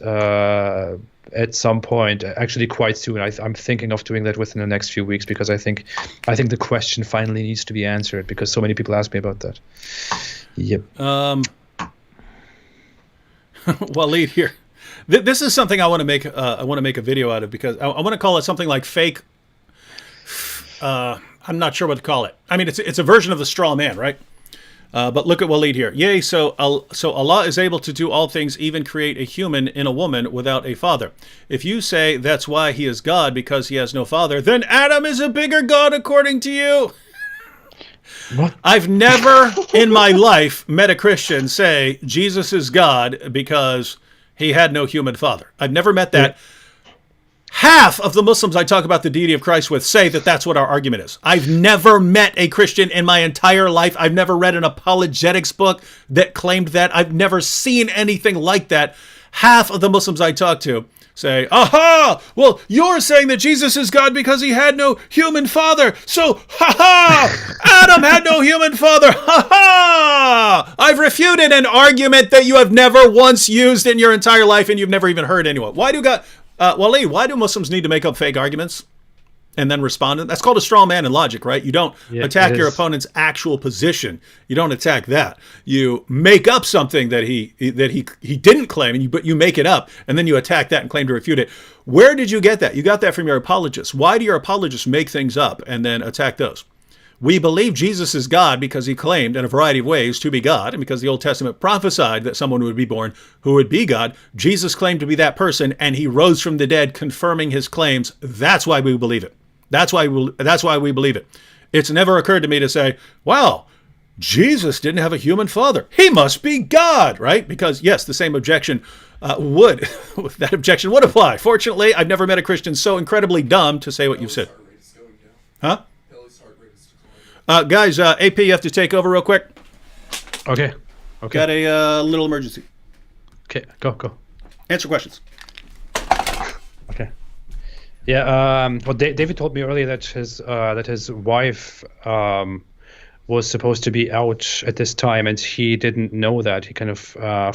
at some point, actually quite soon. I'm thinking of doing that within the next few weeks, because I think the question finally needs to be answered, because so many people ask me about that. Yep. Waleed here. This is something I want to make. I want to make a video out of, because I want to call it something like fake. I'm not sure what to call it. I mean, it's a version of the straw man, right? But look at Waleed here. Yea, so Allah is able to do all things, even create a human in a woman without a father. If you say that's why he is God, because he has no father, then Adam is a bigger God according to you. What? I've never in my life met a Christian say Jesus is God because he had no human father. I've never met that. Half of the Muslims I talk about the deity of Christ with say that that's what our argument is. I've never met a Christian in my entire life. I've never read an apologetics book that claimed that. I've never seen anything like that. Half of the Muslims I talk to say, aha, well, you're saying that Jesus is God because he had no human father. So, Adam had no human father. I've refuted an argument that you have never once used in your entire life, and you've never even heard anyone. Why do Muslims need to make up fake arguments and then respond? That's called a straw man in logic, right? You don't attack your opponent's actual position. You don't attack that. You make up something that he didn't claim, but you make it up, and then you attack that and claim to refute it. Where did you get that? You got that from your apologists. Why do your apologists make things up and then attack those? We believe Jesus is God because he claimed in a variety of ways to be God, and because the Old Testament prophesied that someone would be born who would be God. Jesus claimed to be that person, and he rose from the dead, confirming his claims. That's why we believe it. That's why we believe it. It's never occurred to me to say, well, Jesus didn't have a human father. He must be God, right? Because, yes, the same objection that objection would apply. Fortunately, I've never met a Christian so incredibly dumb to say what you've said. Huh? Guys, AP, you have to take over real quick. Okay. Got a little emergency. Okay, go. Answer questions. Okay. Yeah. Well, David told me earlier that his wife was supposed to be out at this time, and he didn't know that. He kind of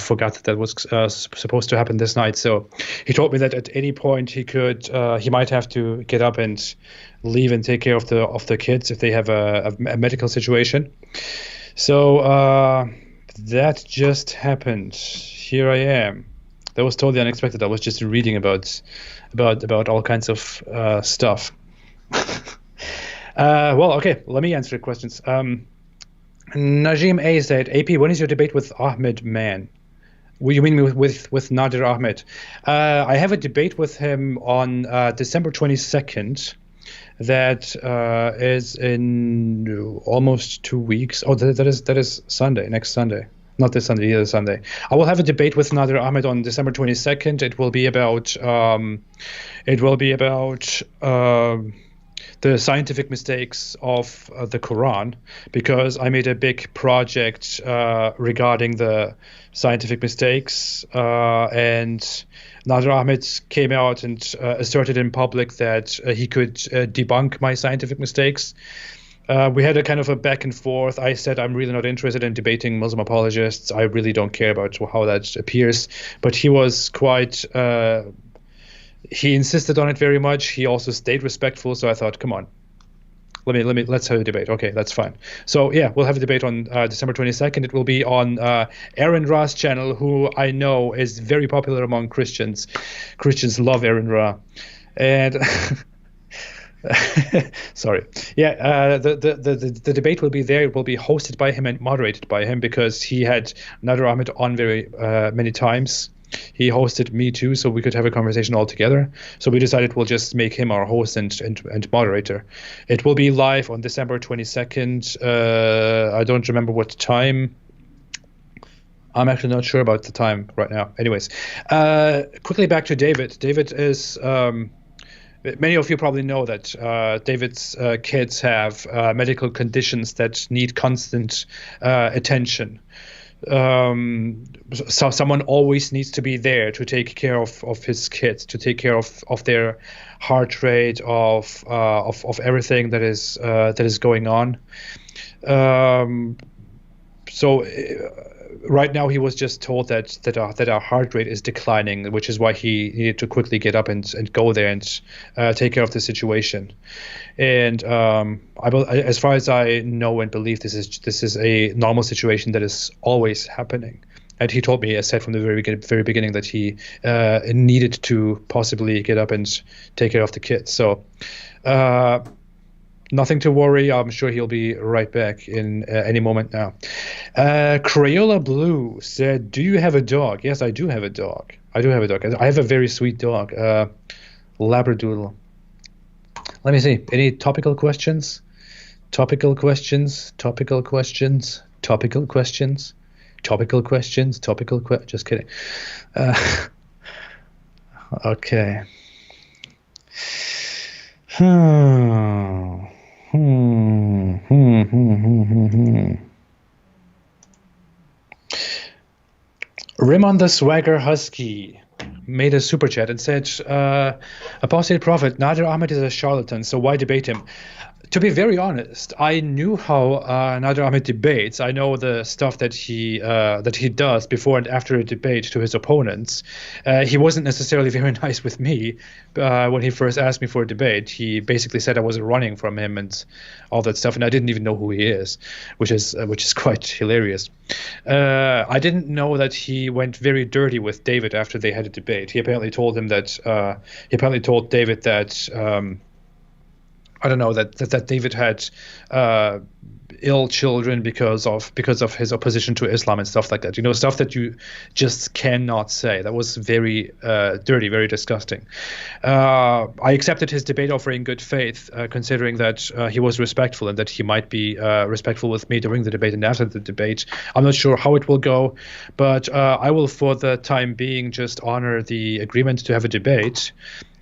forgot that was supposed to happen this night. So he told me that at any point he might have to get up and leave and take care of the kids if they have a medical situation. So that just happened. Here I am. That was totally unexpected. I was just reading about all kinds of stuff. Well, okay, let me answer the questions. Najim A said, AP, when is your debate with Ahmed Man? What do you mean with Nadir Ahmed? I have a debate with him on December 22nd. That is in almost 2 weeks. Oh, that is Sunday, next Sunday. Not this Sunday, either Sunday. I will have a debate with Nadir Ahmed on December 22nd. It will be about the scientific mistakes of the Quran, because I made a big project regarding the scientific mistakes, and Nadir Ahmed came out and asserted in public that he could debunk my scientific mistakes. We had a kind of a back and forth. I said I'm really not interested in debating Muslim apologists. I really don't care about how that appears. But he was quite he insisted on it very much. He also stayed respectful. So I thought, come on, let's have a debate. Okay, that's fine. So yeah, we'll have a debate on December 22nd. It will be on Aaron Ra's channel, who I know is very popular among Christians. Christians love Aaron Ra, and sorry. Yeah, the debate will be there. It will be hosted by him and moderated by him, because he had Nadir Ahmed on very many times. He hosted me too, so we could have a conversation all together. So we decided we'll just make him our host and moderator. It will be live on December 22nd. I don't remember what time. I'm actually not sure about the time right now. Anyways, quickly back to David. David is... many of you probably know that David's kids have medical conditions that need constant attention. So someone always needs to be there to take care of his kids, to take care of their heart rate, of everything that is going on. So right now he was just told that our heart rate is declining, which is why he needed to quickly get up and go there and take care of the situation. And as far as I know and believe, this is a normal situation that is always happening. And he told me, as said from the very beginning, that he needed to possibly get up and take care of the kids. So nothing to worry. I'm sure he'll be right back in any moment now. Crayola Blue said, do you have a dog? Yes, I do have a dog. I have a very sweet dog, Labradoodle. Let me see. Any topical questions? Just kidding. Okay. Rimon the Swagger Husky made a super chat and said, Apostate Prophet, Nadir Ahmed is a charlatan, so why debate him? To be very honest, I knew how Nadir Ahmed debates. I know the stuff that he does before and after a debate to his opponents. He wasn't necessarily very nice with me when he first asked me for a debate. He basically said I wasn't running from him and all that stuff, and I didn't even know who he is, which is quite hilarious. I didn't know that he went very dirty with David after they had a debate. He apparently told David that. I don't know, that David had ill children because of his opposition to Islam and stuff like that. Stuff that you just cannot say. That was very dirty, very disgusting. I accepted his debate offer in good faith, considering that he was respectful and that he might be respectful with me during the debate and after the debate. I'm not sure how it will go, but I will, for the time being, just honor the agreement to have a debate.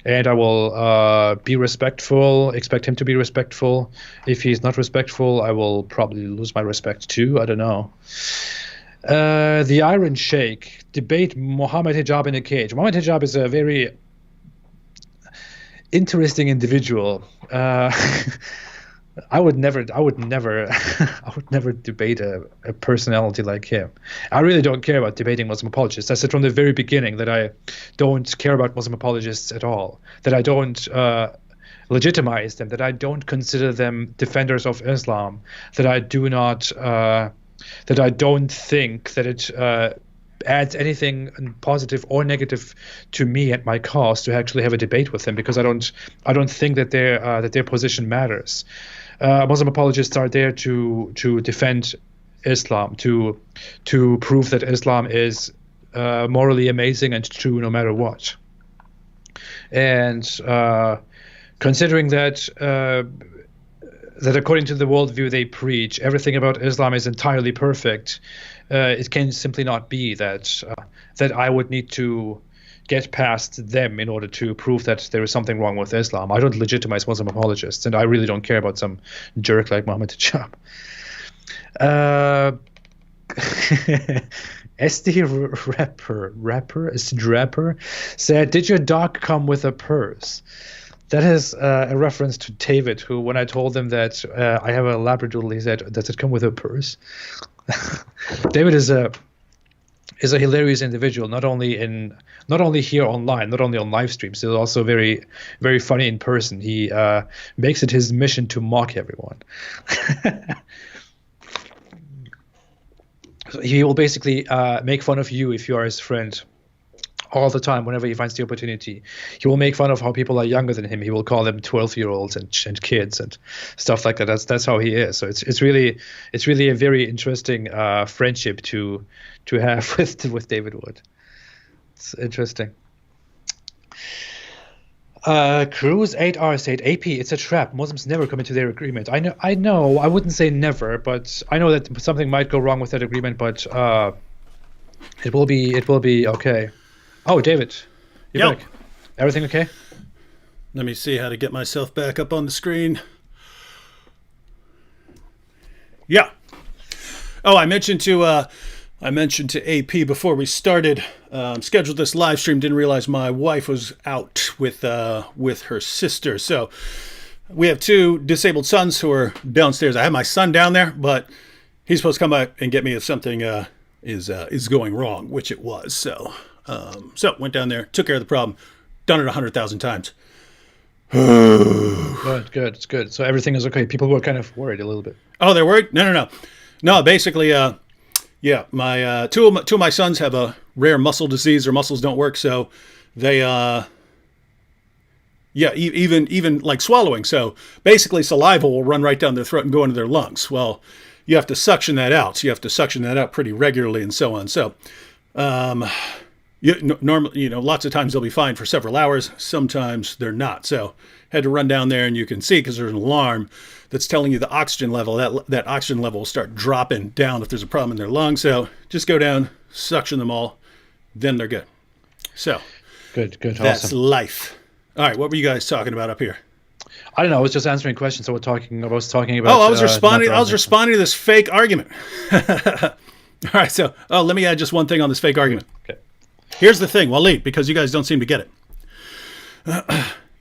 And I will be respectful, expect him to be respectful. If he's not respectful, I will probably lose my respect too. I don't know. The Iron Sheikh, debate Mohammed Hijab in a cage. Mohammed Hijab is a very interesting individual. I would never debate a personality like him. I really don't care about debating Muslim apologists. I said from the very beginning that I don't care about Muslim apologists at all, that I don't legitimize them, that I don't consider them defenders of Islam, that I don't think that it adds anything positive or negative to me and my cause to actually have a debate with them, because I don't think that their position matters. Muslim apologists are there to defend Islam, to prove that Islam is morally amazing and true no matter what. And considering that according to the worldview they preach, everything about Islam is entirely perfect, it can simply not be that I would need to get past them in order to prove that there is something wrong with Islam. I don't legitimize Muslim apologists, and I really don't care about some jerk like Mohammed Hijab. SD Rapper said, "Did your dog come with a purse?" That is a reference to David, who, when I told him that I have a Labradoodle, he said, "Does it come with a purse?" David is a hilarious individual, not only here online, not only on live streams. He's also very, very funny in person. He makes it his mission to mock everyone. So he will basically make fun of you if you are his friend all the time. Whenever he finds the opportunity, he will make fun of how people are younger than him. He will call them 12-year-olds and kids and stuff like that. That's how he is. So it's really a very interesting friendship to have with David Wood. It's interesting. Cruz 8R said, "AP, it's a trap. Muslims never come into their agreement." I know. I wouldn't say never, but I know that something might go wrong with that agreement. But it will be okay. Oh, David, you're back. Everything okay? Let me see how to get myself back up on the screen. Yeah. Oh, I mentioned to AP before we started. Scheduled this live stream. Didn't realize my wife was out with her sister. So we have two disabled sons who are downstairs. I have my son down there, but he's supposed to come back and get me if something is going wrong, which it was. So went down there, took care of the problem. Done it 100,000 times. Good. It's good. So everything is okay. People were kind of worried a little bit. Oh, they're worried? No. Basically, yeah. My two of my sons have a rare muscle disease. Their muscles don't work, so they even like swallowing. So basically, saliva will run right down their throat and go into their lungs. Well, you have to suction that out. So you have to suction that out pretty regularly and so on. So. Normally, lots of times they'll be fine for several hours. Sometimes they're not. So had to run down there, and you can see because there's an alarm that's telling you the oxygen level. That oxygen level will start dropping down if there's a problem in their lungs. So just go down, suction them all, then they're good. So good. That's awesome. Life. All right, what were you guys talking about up here? I don't know. I was just answering questions. I was talking about. Oh, I was responding to this fake argument. All right, so let me add just one thing on this fake argument. Okay. Here's the thing, Waleed, because you guys don't seem to get it.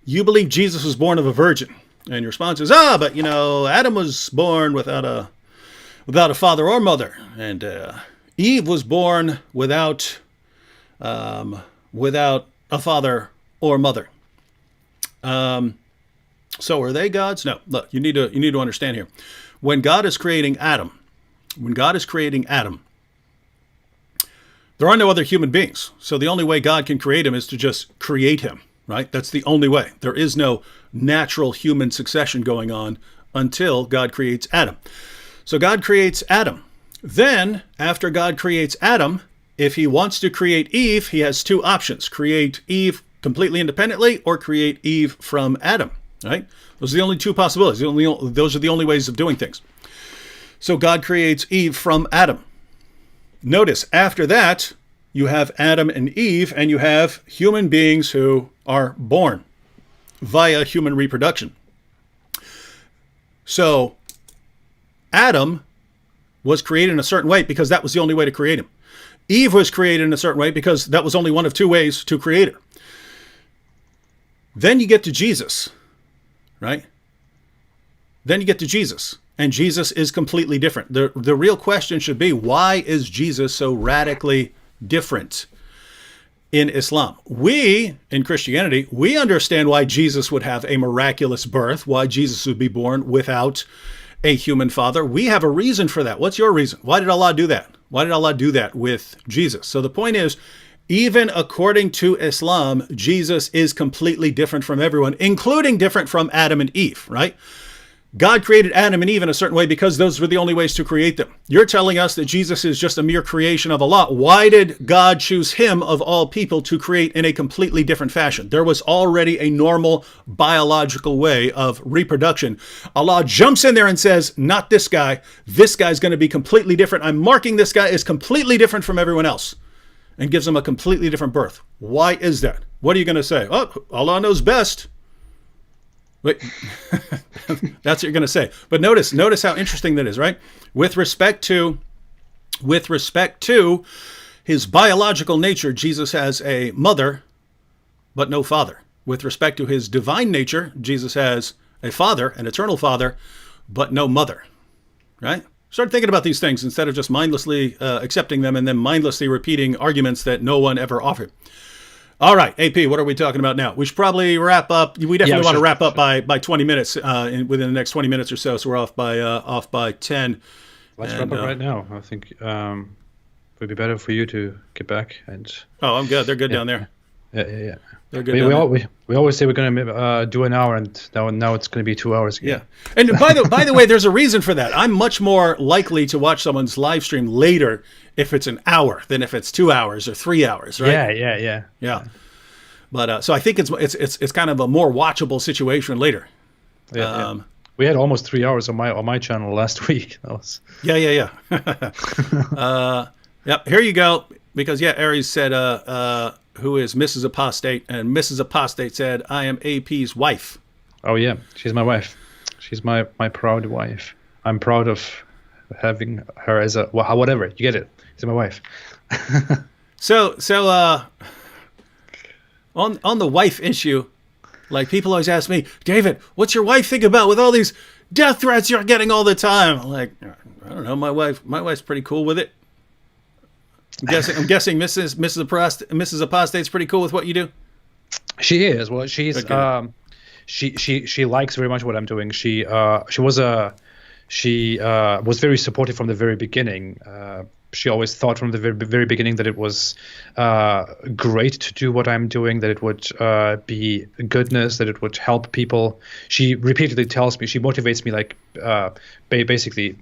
You believe Jesus was born of a virgin, and your response is, but Adam was born without a father or mother, and Eve was born without a father or mother. So are they gods? No. Look, you need to understand here. When God is creating Adam, there are no other human beings. So the only way God can create him is to just create him, right? That's the only way. There is no natural human succession going on until God creates Adam. So God creates Adam. Then, after God creates Adam, if he wants to create Eve, he has two options: create Eve completely independently or create Eve from Adam, right? Those are the only two possibilities. Those are the only ways of doing things. So God creates Eve from Adam. Notice, after that, you have Adam and Eve, and you have human beings who are born via human reproduction. So Adam was created in a certain way because that was the only way to create him. Eve was created in a certain way because that was only one of two ways to create her. Then you get to Jesus, right? Then you get to Jesus, and Jesus is completely different. The real question should be, why is Jesus so radically different in Islam? We, in Christianity, we understand why Jesus would have a miraculous birth, why Jesus would be born without a human father. We have a reason for that. What's your reason? Why did Allah do that? Why did Allah do that with Jesus? So the point is, even according to Islam, Jesus is completely different from everyone, including different from Adam and Eve, right? God created Adam and Eve in a certain way because those were the only ways to create them. You're telling us that Jesus is just a mere creation of Allah. Why did God choose him, of all people, to create in a completely different fashion? There was already a normal biological way of reproduction. Allah jumps in there and says, not this guy. This guy's going to be completely different. I'm marking this guy as completely different from everyone else, and gives him a completely different birth. Why is that? What are you going to say? Oh, Allah knows best. Wait, that's what you're going to say. But notice how interesting that is, right? With respect to his biological nature, Jesus has a mother, but no father. With respect to his divine nature, Jesus has a father, an eternal father, but no mother, right? Start thinking about these things instead of just mindlessly accepting them and then mindlessly repeating arguments that no one ever offered. All right, AP, what are we talking about now? We should probably wrap up. We definitely want to wrap up by 20 minutes, within the next 20 minutes or so. So we're off by 10. Let's wrap up right now. I think it would be better for you to get back. Oh, I'm good. They're good down there. Yeah. They're good. We always say we're going to do an hour, and now it's going to be 2 hours again. Yeah. And by the way, there's a reason for that. I'm much more likely to watch someone's live stream later if it's an hour than if it's 2 hours or 3 hours, right? Yeah. But so I think it's kind of a more watchable situation later. Yeah. We had almost 3 hours on my channel last week. That was... Yeah. Yep. Here you go. Because Aries said, who is Mrs. Apostate, and Mrs. Apostate said, I am AP's wife. Oh yeah, she's my wife. She's my proud wife. I'm proud of having her as a whatever. You get it. She's my wife. So on the wife issue, like, people always ask me, David, what's your wife think about with all these death threats you're getting all the time? I'm like, I don't know. My wife's pretty cool with it. I'm guessing Mrs. Apostate's pretty cool with what you do. She is. Well, she's okay. She likes very much what I'm doing. She was very supportive from the very beginning. She always thought from the very beginning that it was great to do what I'm doing, that it would be goodness, that it would help people. She repeatedly tells me, she motivates me, like basically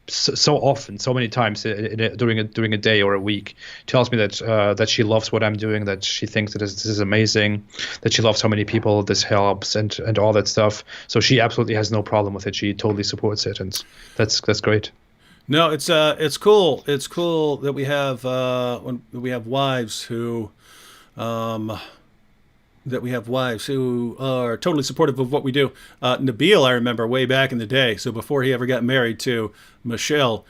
so often, so many times during a day or a week, tells me that she loves what I'm doing, that she thinks that this is amazing, that she loves how many people this helps, and all that stuff. So she absolutely has no problem with it. She totally supports it, and that's great. No, it's cool. It's cool that we have when we have wives who are totally supportive of what we do. Nabil, I remember way back in the day, so before he ever got married to Michelle,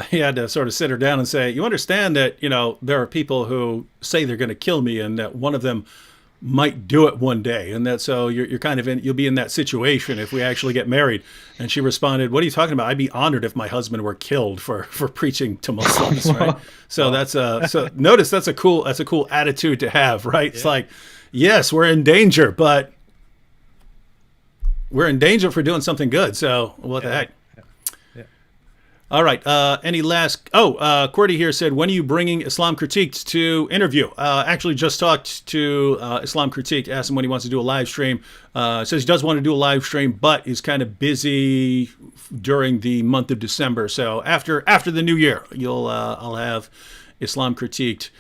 he had to sort of sit her down and say, you understand that, there are people who say they're going to kill me, and that one of them might do it one day, and that so you're kind of you'll be in that situation if we actually get married. And she responded, what are you talking about? I'd be honored if my husband were killed for preaching to Muslims, right? So that's so notice that's a cool attitude to have, right? Yeah. It's like, yes, we're in danger, but we're in danger for doing something good. So what the heck? Yeah. All right. Any last? Cordy here said, when are you bringing Islam Critiqued to interview? Actually, just talked to Islam Critiqued. Asked him when he wants to do a live stream. Says he does want to do a live stream, but is kind of busy during the month of December. So after the new year, I'll have Islam Critiqued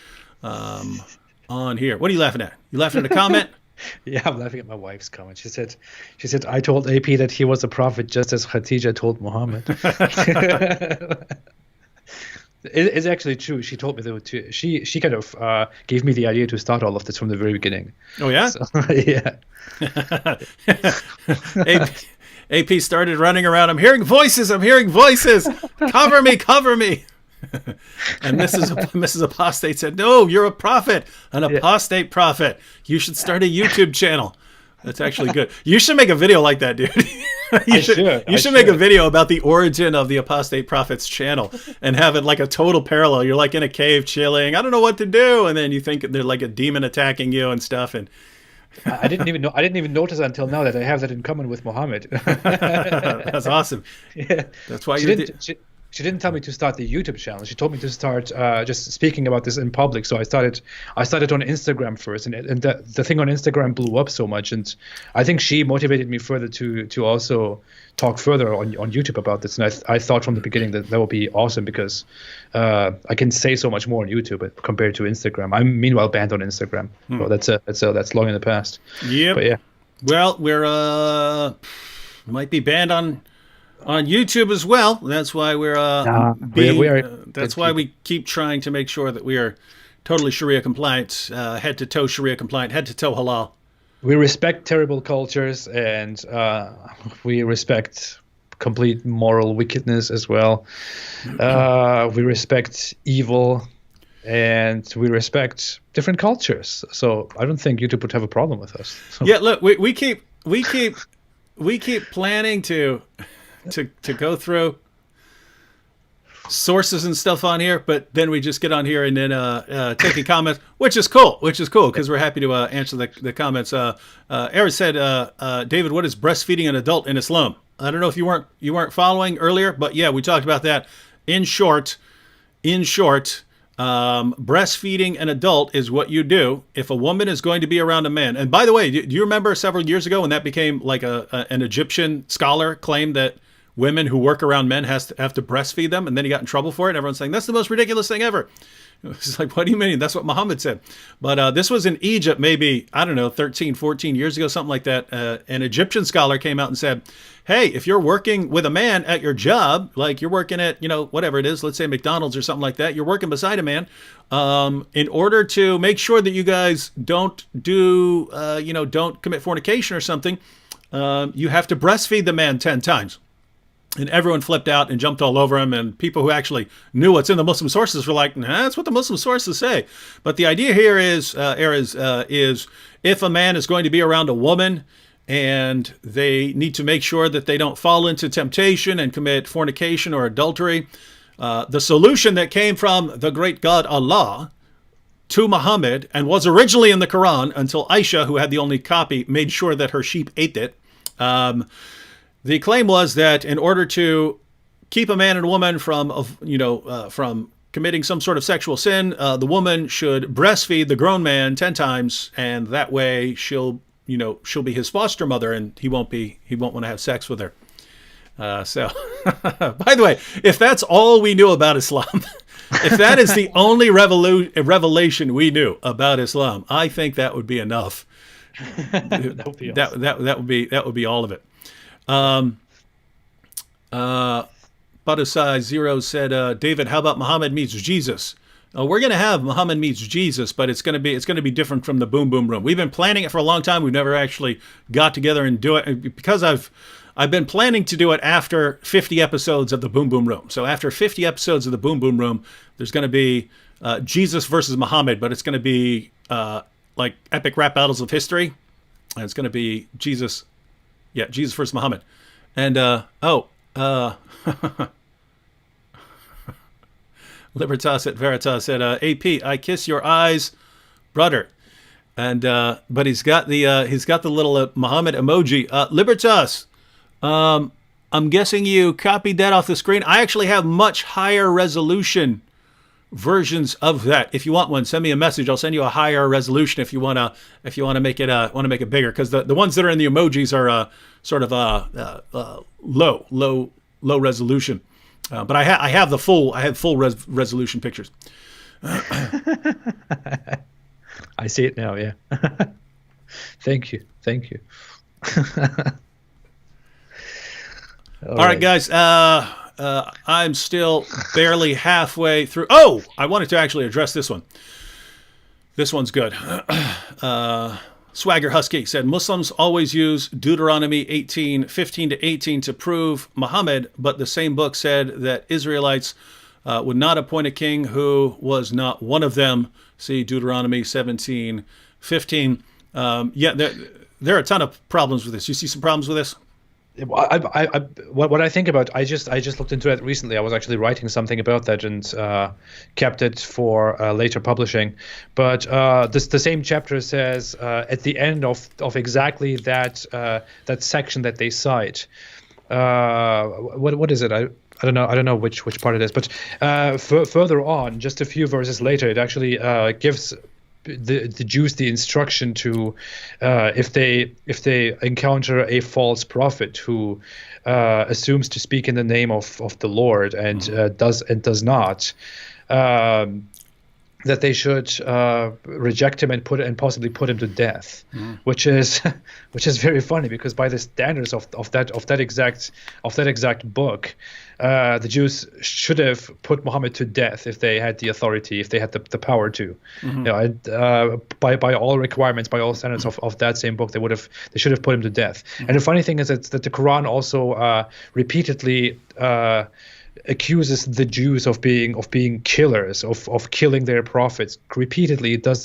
on here. What are you laughing at? You laughing at a comment? Yeah, I'm laughing at my wife's comment. She said, I told AP that he was a prophet just as Khadija told Muhammad. It's actually true. She told me that too. She kind of gave me the idea to start all of this from the very beginning. Oh, yeah? So, yeah. AP started running around. I'm hearing voices. Cover me. And Mrs. Apostate said, no, you're a prophet, an apostate prophet. You should start a YouTube channel. That's actually good. You should make a video like that, dude. You should make a video about the origin of the Apostate Prophet's channel and have it like a total parallel. You're like in a cave chilling. I don't know what to do. And then you think they're like a demon attacking you and stuff. And I didn't even notice until now that I have that in common with Muhammad. That's awesome. Yeah. That's why She didn't tell me to start the YouTube channel. She told me to start just speaking about this in public. So I started on Instagram first, and the thing on Instagram blew up so much, and I think she motivated me further to also talk further on YouTube about this. And I thought from the beginning that would be awesome because I can say so much more on YouTube compared to Instagram. I'm meanwhile banned on Instagram, so that's long in the past. Yeah. But yeah. Well, we're might be banned on YouTube as well. That's why that's why we keep trying to make sure that we are totally Sharia compliant, head to toe Sharia compliant, head to toe halal. We respect terrible cultures, and we respect complete moral wickedness as well. We respect evil, and we respect different cultures. So I don't think YouTube would have a problem with us. So. Yeah, look, we keep planning to go through sources and stuff on here, but then we just get on here and then take a comment, which is cool because we're happy to answer the comments. Eric said, David, what is breastfeeding an adult in Islam? I don't know if you weren't following earlier, but yeah, we talked about that. In short, breastfeeding an adult is what you do if a woman is going to be around a man. And by the way, do you remember several years ago when that became like an Egyptian scholar claimed that women who work around men have to breastfeed them, and then he got in trouble for it? And everyone's saying, that's the most ridiculous thing ever. It's like, what do you mean? That's what Muhammad said. But this was in Egypt, maybe, I don't know, 13, 14 years ago, something like that. An Egyptian scholar came out and said, hey, if you're working with a man at your job, like you're working at, whatever it is, let's say McDonald's or something like that, you're working beside a man, in order to make sure that you guys don't don't commit fornication or something, you have to breastfeed the man 10 times. And everyone flipped out and jumped all over him. And people who actually knew what's in the Muslim sources were like, nah, that's what the Muslim sources say. But the idea here is if a man is going to be around a woman and they need to make sure that they don't fall into temptation and commit fornication or adultery, the solution that came from the great God Allah to Muhammad and was originally in the Quran until Aisha, who had the only copy, made sure that her sheep ate it. The claim was that in order to keep a man and a woman from committing some sort of sexual sin, the woman should breastfeed the grown man 10 times, and that way she'll be his foster mother, and he won't want to have sex with her. So, by the way, if that's all we knew about Islam, if that is the only revelation we knew about Islam, I think that would be enough. That would be awesome. that would be all of it. Badusai Zero said, David, how about Muhammad meets Jesus? We're going to have Muhammad meets Jesus, but it's going to be different from the Boom Boom Room. We've been planning it for a long time. We've never actually got together and do it because I've been planning to do it after 50 episodes of the Boom Boom Room. So after 50 episodes of the Boom Boom Room, there's going to be Jesus versus Muhammad, but it's going to be like epic rap battles of history. And it's going to be Jesus versus Muhammad. And, Libertas et Veritas said, AP, I kiss your eyes, brother. And, but he's got the little Muhammad emoji. Libertas, I'm guessing you copied that off the screen. I actually have much higher resolution versions of that. If you want one, send me a message. I'll send you a higher resolution if you wanna make it bigger, because the ones that are in the emojis are sort of low resolution. But I have full resolution pictures. I see it now. Yeah. Thank you. All right, guys. I'm still barely halfway through. Oh, I wanted to actually address this one. This one's good. Swagger Husky said, Muslims always use Deuteronomy 18:15 to 18 to prove Muhammad, but the same book said that Israelites would not appoint a king who was not one of them. See Deuteronomy 17:15. There are a ton of problems with this. You see some problems with this? What I think about, I just looked into it recently. I was actually writing something about that and kept it for later publishing. But the same chapter says at the end of exactly that section that they cite. What is it? I don't know which part it is. But further on, just a few verses later, it actually gives the Jews the instruction to, if they encounter a false prophet who assumes to speak in the name of the Lord and does not, that they should reject him and possibly put him to death, which is very funny, because by the standards of that exact book, the Jews should have put Muhammad to death if they had the authority, if they had the power to. By all requirements, by all standards of that same book, they should have put him to death. And the funny thing is that the Quran also repeatedly accuses the Jews of being killers, of killing their prophets. Repeatedly, it does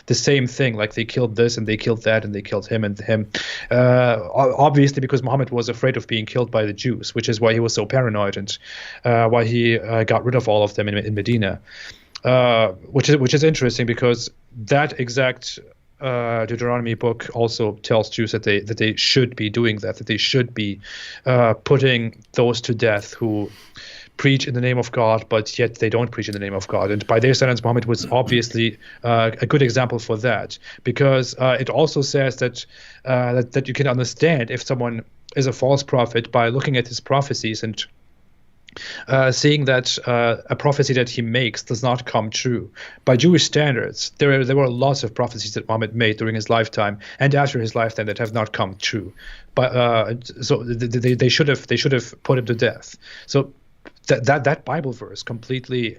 the same thing. Like, they killed this and they killed that and they killed him and him. Obviously, because Muhammad was afraid of being killed by the Jews, which is why he was so paranoid and why he got rid of all of them in Medina. Which is interesting, because that exact Deuteronomy book also tells Jews that they should be doing that they should be putting those to death who preach in the name of God, but yet they don't preach in the name of God. And by their standards, Muhammad was obviously a good example for that, because it also says that you can understand if someone is a false prophet by looking at his prophecies and seeing that a prophecy that he makes does not come true. By Jewish standards, there were lots of prophecies that Muhammad made during his lifetime and after his lifetime that have not come true. But so they should have put him to death. So that Bible verse completely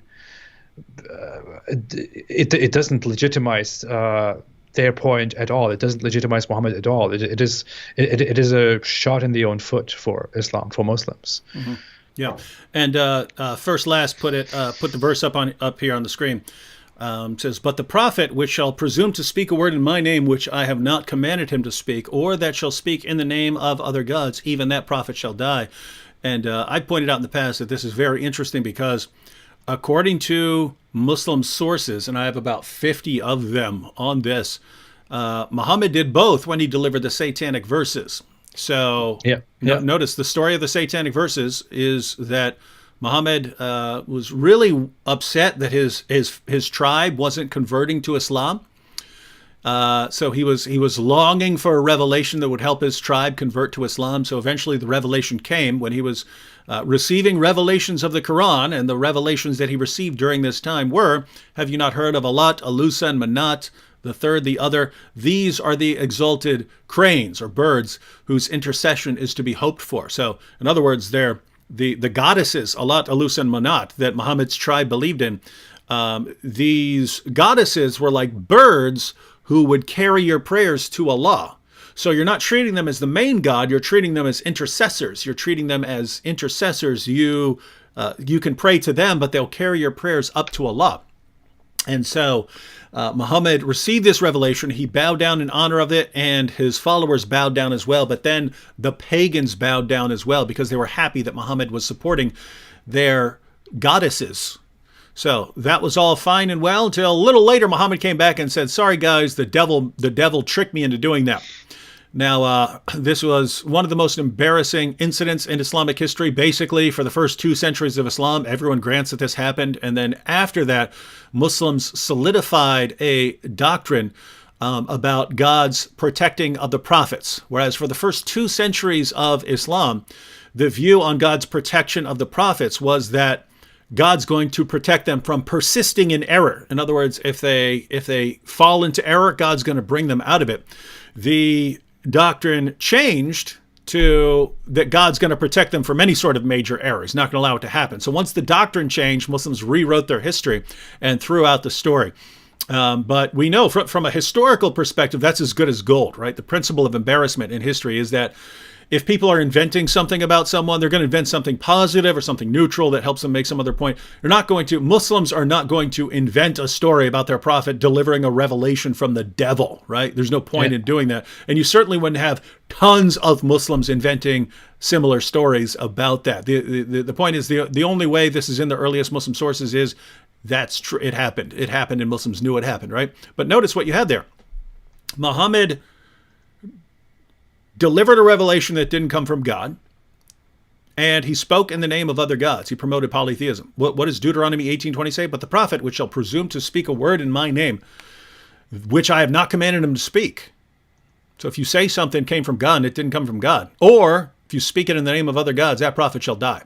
it doesn't legitimize their point at all. It doesn't legitimize Muhammad at all. It is a shot in the own foot for Islam, for Muslims. Mm-hmm. Yeah, and First Last put the verse up here on the screen. Says, but the prophet which shall presume to speak a word in my name which I have not commanded him to speak, or that shall speak in the name of other gods, even that prophet shall die. And I pointed out in the past that this is very interesting, because according to Muslim sources, and I have about 50 of them on this, Muhammad did both when he delivered the satanic verses. So notice the story of the satanic verses is that Muhammad was really upset that his tribe wasn't converting to Islam. So he was longing for a revelation that would help his tribe convert to Islam. So eventually the revelation came when he was receiving revelations of the Quran, and the revelations that he received during this time were, have you not heard of Alat, Alusa, and Manat, the third, the other? These are the exalted cranes or birds whose intercession is to be hoped for. So in other words, they're the goddesses, Alat, Alusa, and Manat, that Muhammad's tribe believed in. These goddesses were like birds who would carry your prayers to Allah. So you're not treating them as the main God, you're treating them as intercessors. You're treating them as intercessors. You can pray to them, but they'll carry your prayers up to Allah. And so Muhammad received this revelation. He bowed down in honor of it, and his followers bowed down as well. But then the pagans bowed down as well, because they were happy that Muhammad was supporting their goddesses. So that was all fine and well, until a little later Muhammad came back and said, sorry guys, the devil tricked me into doing that. Now, this was one of the most embarrassing incidents in Islamic history. Basically, for the first 2 centuries of Islam, everyone grants that this happened. And then after that, Muslims solidified a doctrine about God's protecting of the prophets. Whereas for the first 2 centuries of Islam, the view on God's protection of the prophets was that God's going to protect them from persisting in error. In other words, if they fall into error, God's going to bring them out of it. The doctrine changed to that God's going to protect them from any sort of major error. He's not going to allow it to happen. So once the doctrine changed, Muslims rewrote their history and threw out the story. But we know from a historical perspective, that's as good as gold, right? The principle of embarrassment in history is that if people are inventing something about someone, they're going to invent something positive or something neutral that helps them make some other point. Muslims are not going to invent a story about their prophet delivering a revelation from the devil, right? There's no point in doing that. And you certainly wouldn't have tons of Muslims inventing similar stories about that. The point is the only way this is in the earliest Muslim sources is that's true. It happened. It happened and Muslims knew it happened, right? But notice what you had there. Muhammad delivered a revelation that didn't come from God, and he spoke in the name of other gods. He promoted polytheism. What does Deuteronomy 18:20 say? But the prophet which shall presume to speak a word in my name, which I have not commanded him to speak. So if you say something came from God and it didn't come from God, or if you speak it in the name of other gods, that prophet shall die.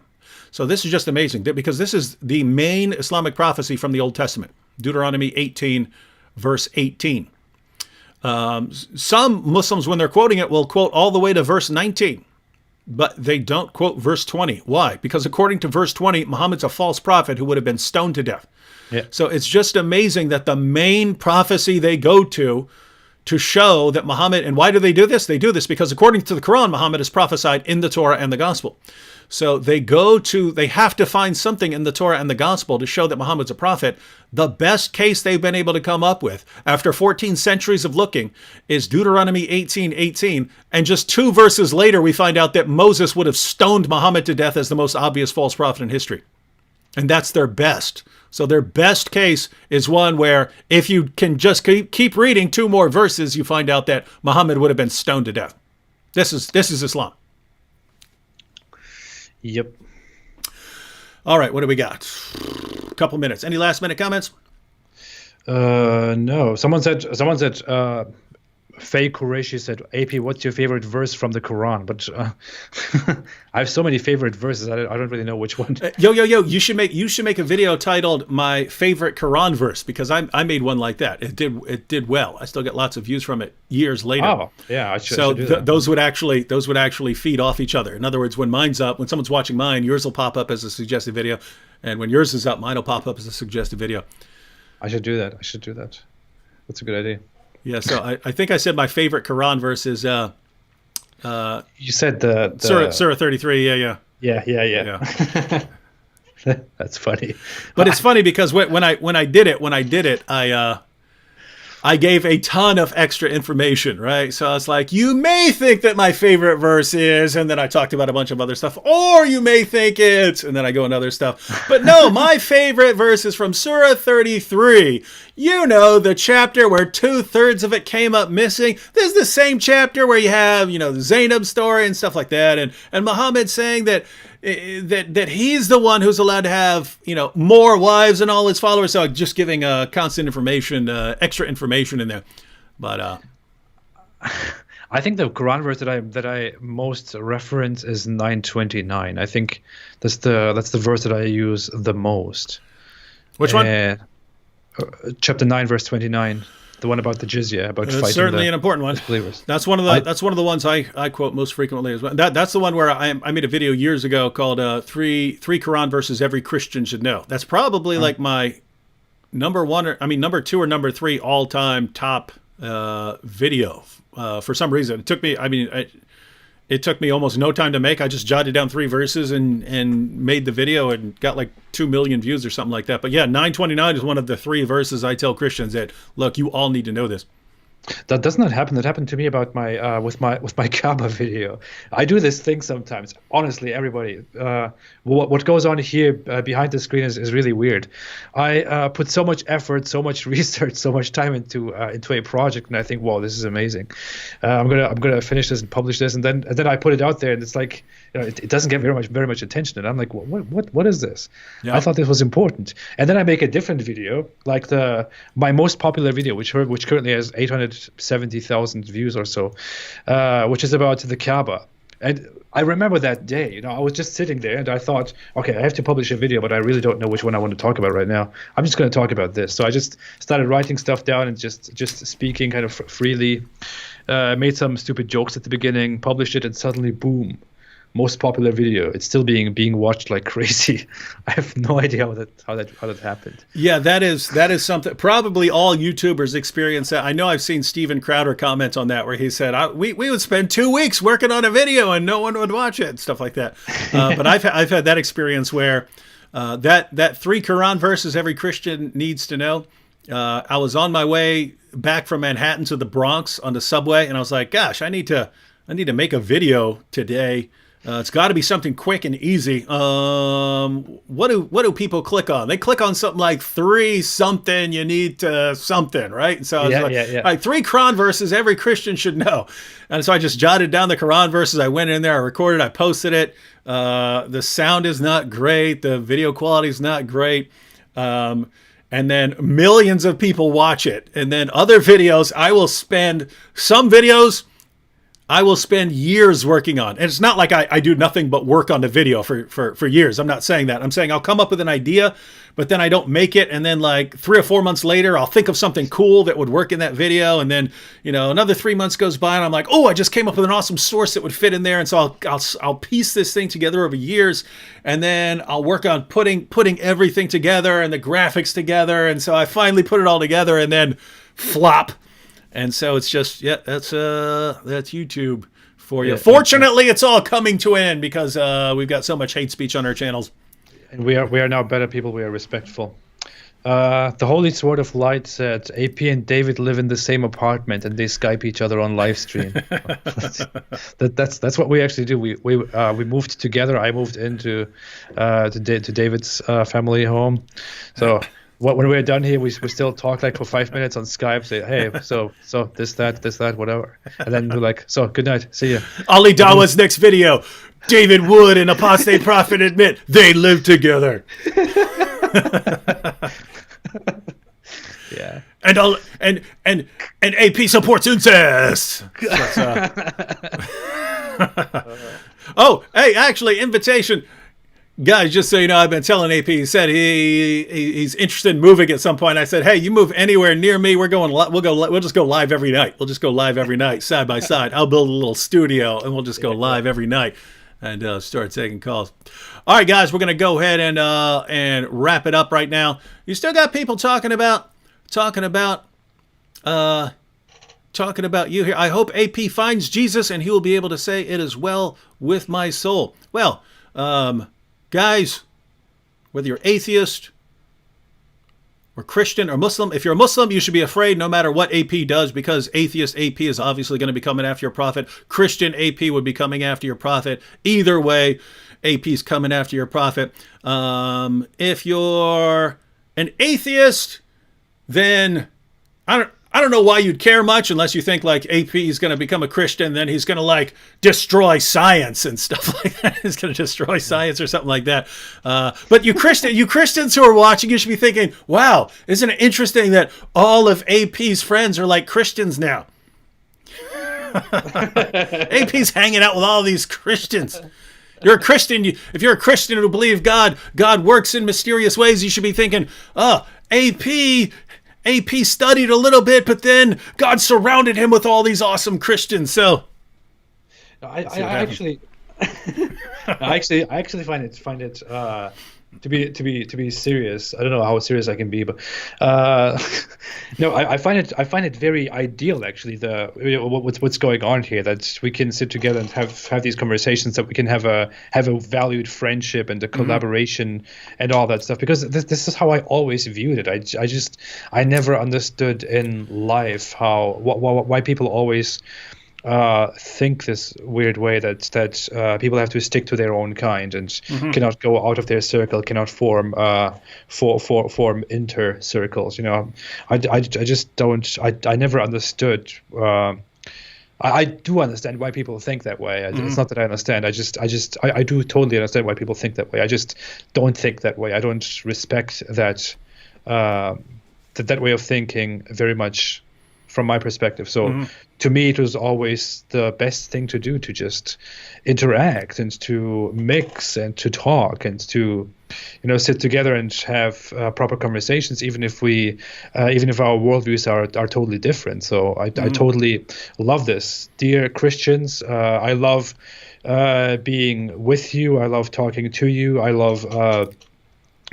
So this is just amazing, because this is the main Islamic prophecy from the Old Testament. Deuteronomy 18, verse 18. Some Muslims, when they're quoting it, will quote all the way to verse 19, but they don't quote verse 20. Why? Because according to verse 20, Muhammad's a false prophet who would have been stoned to death. Yeah. So it's just amazing that the main prophecy they go to show that Muhammad, and why do they do this? They do this because according to the Quran, Muhammad is prophesied in the Torah and the Gospel. So they have to find something in the Torah and the Gospel to show that Muhammad's a prophet. The best case they've been able to come up with after 14 centuries of looking is Deuteronomy 18:18. And just 2 verses later, we find out that Moses would have stoned Muhammad to death as the most obvious false prophet in history. And that's their best. So their best case is one where if you can just keep reading 2 more verses, you find out that Muhammad would have been stoned to death. This is Islam. Yep. All right, what do we got? A couple minutes. Any last minute comments? No. Someone said Faye Qureshi said, AP, what's your favorite verse from the Quran? But I have so many favorite verses. I don't really know which one. Yo! You should make a video titled "My Favorite Quran Verse" because I made one like that. It did well. I still get lots of views from it years later. Oh, yeah. I should do that. Those would actually feed off each other. In other words, when mine's up, when someone's watching mine, yours will pop up as a suggested video, and when yours is up, mine will pop up as a suggested video. I should do that. That's a good idea. Yeah, so I think I said my favorite Quran verse is you said the Surah 33. Yeah. That's funny. But it's funny because when I did it, I gave a ton of extra information, right? So I was like, you may think that my favorite verse is, and then I talked about a bunch of other stuff, or you may think it's, and then I go into other stuff. But no, my favorite verse is from Surah 33. You know, the chapter where 2/3 of it came up missing. This is the same chapter where you have, the Zainab story and stuff like that, and Muhammad saying that he's the one who's allowed to have, more wives than all his followers. So just giving constant information, extra information in there. But I think the Quran verse that I most reference is 9:29. I think that's the verse that I use the most. Which one? Chapter 9, verse 29. The one about the jizya, about fighting. It's certainly an important one. Disbelievers. That's one of the ones I quote most frequently as well. That's the one where I made a video years ago called three Quran verses every Christian should know. That's probably like my number 2 or number 3 all time top video. For some reason, it took me almost no time to make. I just jotted down 3 verses and made the video and got like 2 million views or something like that. But yeah, 9:29 is one of the 3 verses I tell Christians that, look, you all need to know this. That does not happen. That happened to me about my with my Kaaba video. I do this thing sometimes. Honestly, everybody, what goes on here behind the screen is really weird. I put so much effort, so much research, so much time into a project, and I think, wow, this is amazing. I'm gonna finish this and publish this, and then I put it out there, and it's like, it doesn't get very much attention, and I'm like, what is this? Yeah. I thought this was important, and then I make a different video, like my most popular video, which currently has 870,000 views or so, which is about the Kaaba. And I remember that day, I was just sitting there and I thought, okay, I have to publish a video, but I really don't know which one I want to talk about right now. I'm just going to talk about this. So I just started writing stuff down and just speaking kind of freely, made some stupid jokes at the beginning, published it, and suddenly, boom, most popular video. It's still being watched like crazy. I have no idea how that happened. Yeah, that is something. Probably all YouTubers experience that. I know I've seen Steven Crowder comment on that, where he said, "We would spend 2 weeks working on a video and no one would watch it," and stuff like that. But I've had that experience where that 3 Quran verses every Christian needs to know. I was on my way back from Manhattan to the Bronx on the subway, and I was like, "Gosh, I need to make a video today." It's got to be something quick and easy. What do people click on? They click on something like 3 something. You need to something, right? And so I was all right, 3 Quran verses every Christian should know. And so I just jotted down the Quran verses. I went in there, I recorded, I posted it. The sound is not great. The video quality is not great. And then millions of people watch it. And then other videos, I will spend years working on. And it's not like I do nothing but work on the video for years. I'm not saying that. I'm saying I'll come up with an idea, but then I don't make it. And then like 3 or 4 months later, I'll think of something cool that would work in that video. And then, another 3 months goes by and I'm like, oh, I just came up with an awesome source that would fit in there. And so I'll piece this thing together over years. And then I'll work on putting everything together and the graphics together. And so I finally put it all together and then flop. And so it's just, that's YouTube for you. Yeah, fortunately, it's all coming to an end because we've got so much hate speech on our channels. And we are now better people. We are respectful. The Holy Sword of Light said, AP and David live in the same apartment and they Skype each other on live stream. That's what we actually do. We moved together. I moved into to David's family home. So when we're done here, we still talk like for 5 minutes on Skype. Say, hey, so this that whatever, and then we're like, so good night, see ya. Ali Dawa's next video: David Wood and Apostate Prophet admit they live together. Yeah. And AP supports incest. Oh, hey, actually, invitation. Guys, just so you know, I've been telling AP. He said he's interested in moving at some point. I said, hey, you move anywhere near me, we'll just go live every night. We'll just go live every night, side by side. I'll build a little studio and we'll just go live every night and start taking calls. All right, guys, we're gonna go ahead and wrap it up right now. You still got people talking about you here. I hope AP finds Jesus and he will be able to say it is well with my soul. Well, guys, whether you're atheist or Christian or Muslim, if you're a Muslim, you should be afraid no matter what AP does, because atheist AP is obviously going to be coming after your prophet. Christian AP would be coming after your prophet. Either way, AP is coming after your prophet. If you're an atheist, then I don't know why you'd care much unless you think like AP is going to become a Christian, then he's going to like destroy science and stuff like that. He's going to destroy science or something like that. But you Christians who are watching, you should be thinking, wow, isn't it interesting that all of AP's friends are like Christians now? AP's hanging out with all these Christians. You're a Christian. If you're a Christian who believe God works in mysterious ways, you should be thinking, oh, AP studied a little bit, but then God surrounded him with all these awesome Christians. So, I actually find it to be serious, I don't know how serious I can be, but uh, no, I find it very ideal actually. What's going on here, that we can sit together and have these conversations, that we can have a valued friendship and a collaboration and all that stuff. Because this is how I always viewed it. I never understood in life how why people always think this weird way that people have to stick to their own kind and cannot go out of their circle, cannot form form inter circles. I just don't. I never understood. I do understand why people think that way. It's not that I understand. I do totally understand why people think that way. I just don't think that way. I don't respect that that way of thinking very much from my perspective. So to me, it was always the best thing to do, to just interact and to mix and to talk and to, sit together and have proper conversations, even if our worldviews are totally different. So I totally love this. Dear Christians, I love being with you. I love talking to you. I love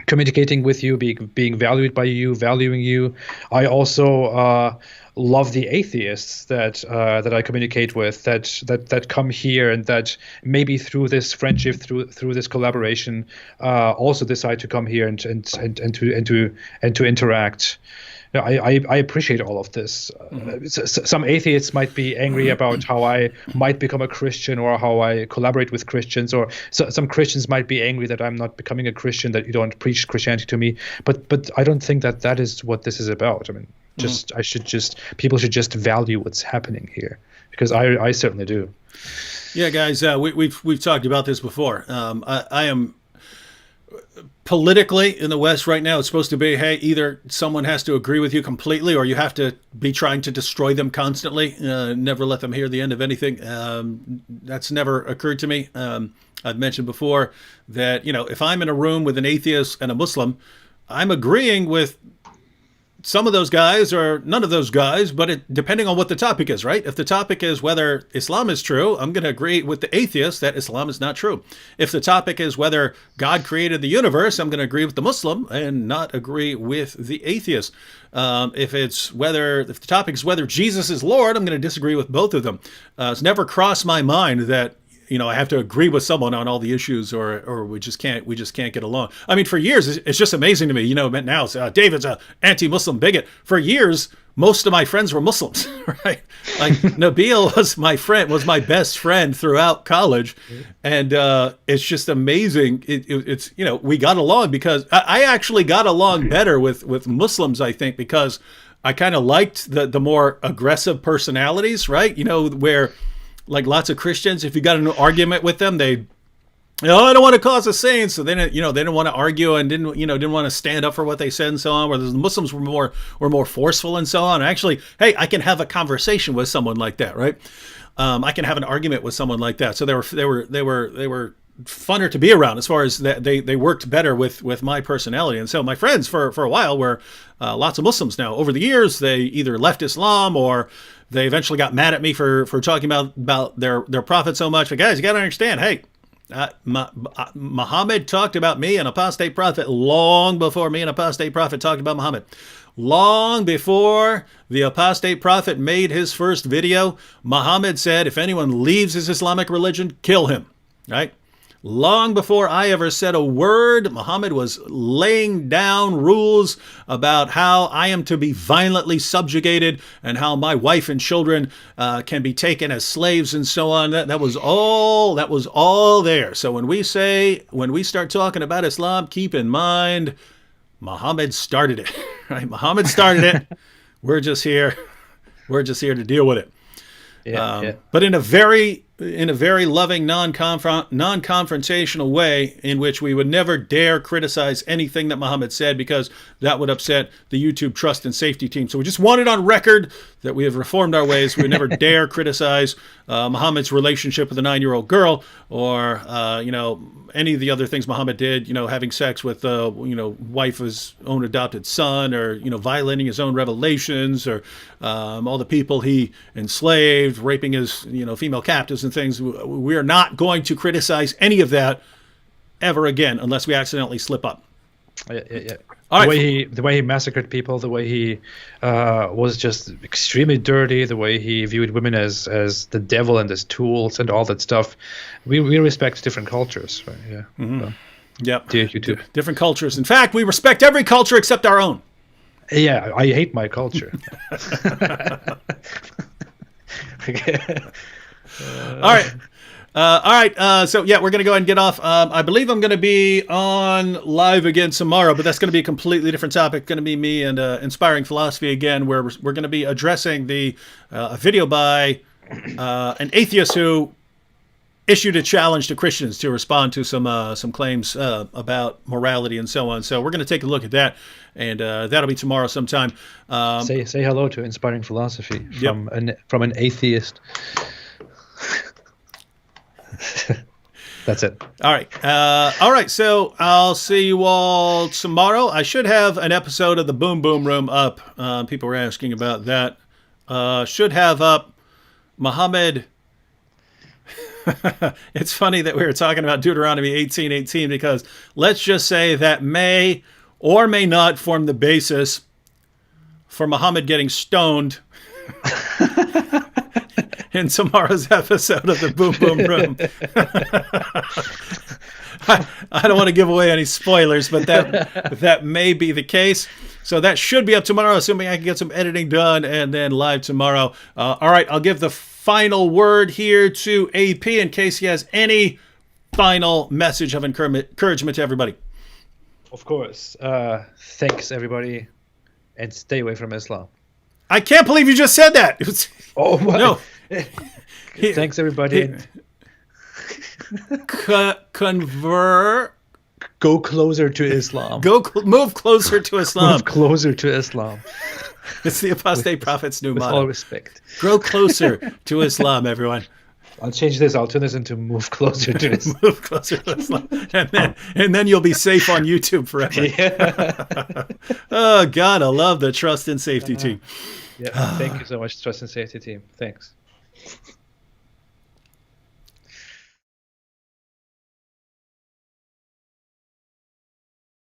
communicating with you, being valued by you, valuing you. I also love the atheists that I communicate with, that come here, and that maybe through this friendship, through this collaboration, also decide to come here and to interact. I appreciate all of this. Some atheists might be angry about how I might become a Christian or how I collaborate with Christians, or some Christians might be angry that I'm not becoming a Christian, that you don't preach Christianity to me. But I don't think that is what this is about. I mean, people should just value what's happening here, because I certainly do. Yeah, guys, we've talked about this before. I am politically in the West right now. It's supposed to be, hey, either someone has to agree with you completely, or you have to be trying to destroy them constantly. Never let them hear the end of anything. That's never occurred to me. I've mentioned before that, if I'm in a room with an atheist and a Muslim, I'm agreeing with some of those guys or none of those guys, but depending on what the topic is, right? If the topic is whether Islam is true, I'm going to agree with the atheist that Islam is not true. If the topic is whether God created the universe, I'm going to agree with the Muslim and not agree with the atheist. If the topic is whether Jesus is Lord, I'm going to disagree with both of them. It's never crossed my mind that I have to agree with someone on all the issues, or we just can't get along. I mean, for years, it's just amazing to me. Now it's David's an anti-Muslim bigot. For years, most of my friends were Muslims, right? Like Nabil was my best friend throughout college, and it's just amazing. It's we got along because I actually got along better with Muslims, I think, because I kind of liked the more aggressive personalities, right? Where, like, lots of Christians, if you got into an argument with them, I don't want to cause a scene, so they didn't want to argue and didn't want to stand up for what they said and so on. Whereas the Muslims were more forceful and so on. Actually, hey, I can have a conversation with someone like that, right? I can have an argument with someone like that. So they were funner to be around, as far as that they worked better with my personality. And so my friends for a while were lots of Muslims. Now, over the years, they either left Islam or they eventually got mad at me for talking about their prophet so much. But guys, you got to understand, hey, Muhammad talked about me, an apostate prophet, long before me, an apostate prophet, talked about Muhammad. Long before the apostate prophet made his first video, Muhammad said, if anyone leaves his Islamic religion, kill him, right? Long before I ever said a word, Muhammad was laying down rules about how I am to be violently subjugated and how my wife and children can be taken as slaves and so on. That was all there. So when we start talking about Islam, keep in mind, Muhammad started it, right? Muhammad started it. We're just here to deal with it. Yeah. But in a very loving, non-confrontational way, in which we would never dare criticize anything that Muhammad said, because that would upset the YouTube trust and safety team. So we just want it on record that we have reformed our ways. We would never dare criticize Muhammad's relationship with a 9-year-old girl, or any of the other things Muhammad did. Having sex with wife of his own adopted son, or violating his own revelations, or all the people he enslaved, raping his female captives and things. We are not going to criticize any of that ever again unless we accidentally slip up. Yeah. All The right. way he massacred people, the way he was just extremely dirty, the way he viewed women as the devil and as tools and all that stuff. We respect different cultures, right? Yeah. So, Yep. dear YouTube. Different cultures. In fact, we respect every culture except our own. Yeah, I hate my culture. All right. So yeah, we're going to go ahead and get off. I believe I'm going to be on live again tomorrow, but that's going to be a completely different topic. Going to be me and Inspiring Philosophy again, where we're going to be addressing a video by an atheist who issued a challenge to Christians to respond to some claims about morality and so on. So we're going to take a look at that, and that'll be tomorrow sometime. Say hello to Inspiring Philosophy from an atheist. That's it. All right. So I'll see you all tomorrow. I should have an episode of the Boom Boom Room up. People were asking about that. Should have up Muhammad. It's funny that we were talking about Deuteronomy 18:18 because let's just say that may or may not form the basis for Muhammad getting stoned in tomorrow's episode of the Boom Boom Room. I don't want to give away any spoilers, but that may be the case. So that should be up tomorrow, assuming I can get some editing done, and then live tomorrow. All right, I'll give the final word here to AP in case he has any final message of encouragement to everybody. Of course. Thanks, everybody, and stay away from Islam. I can't believe you just said that. Oh, what? No. Thanks, everybody. Convert. Go closer to Islam. Move closer to Islam. Move closer to Islam. It's the Apostate Prophet's new With motto. all respect. Grow closer to Islam, everyone. I'll change this. I'll turn this into move closer to Islam. Move closer to Islam. And then you'll be safe on YouTube forever. Yeah. Oh, God, I love the Trust and Safety team. Yeah. Thank you so much, Trust and Safety team. Thanks.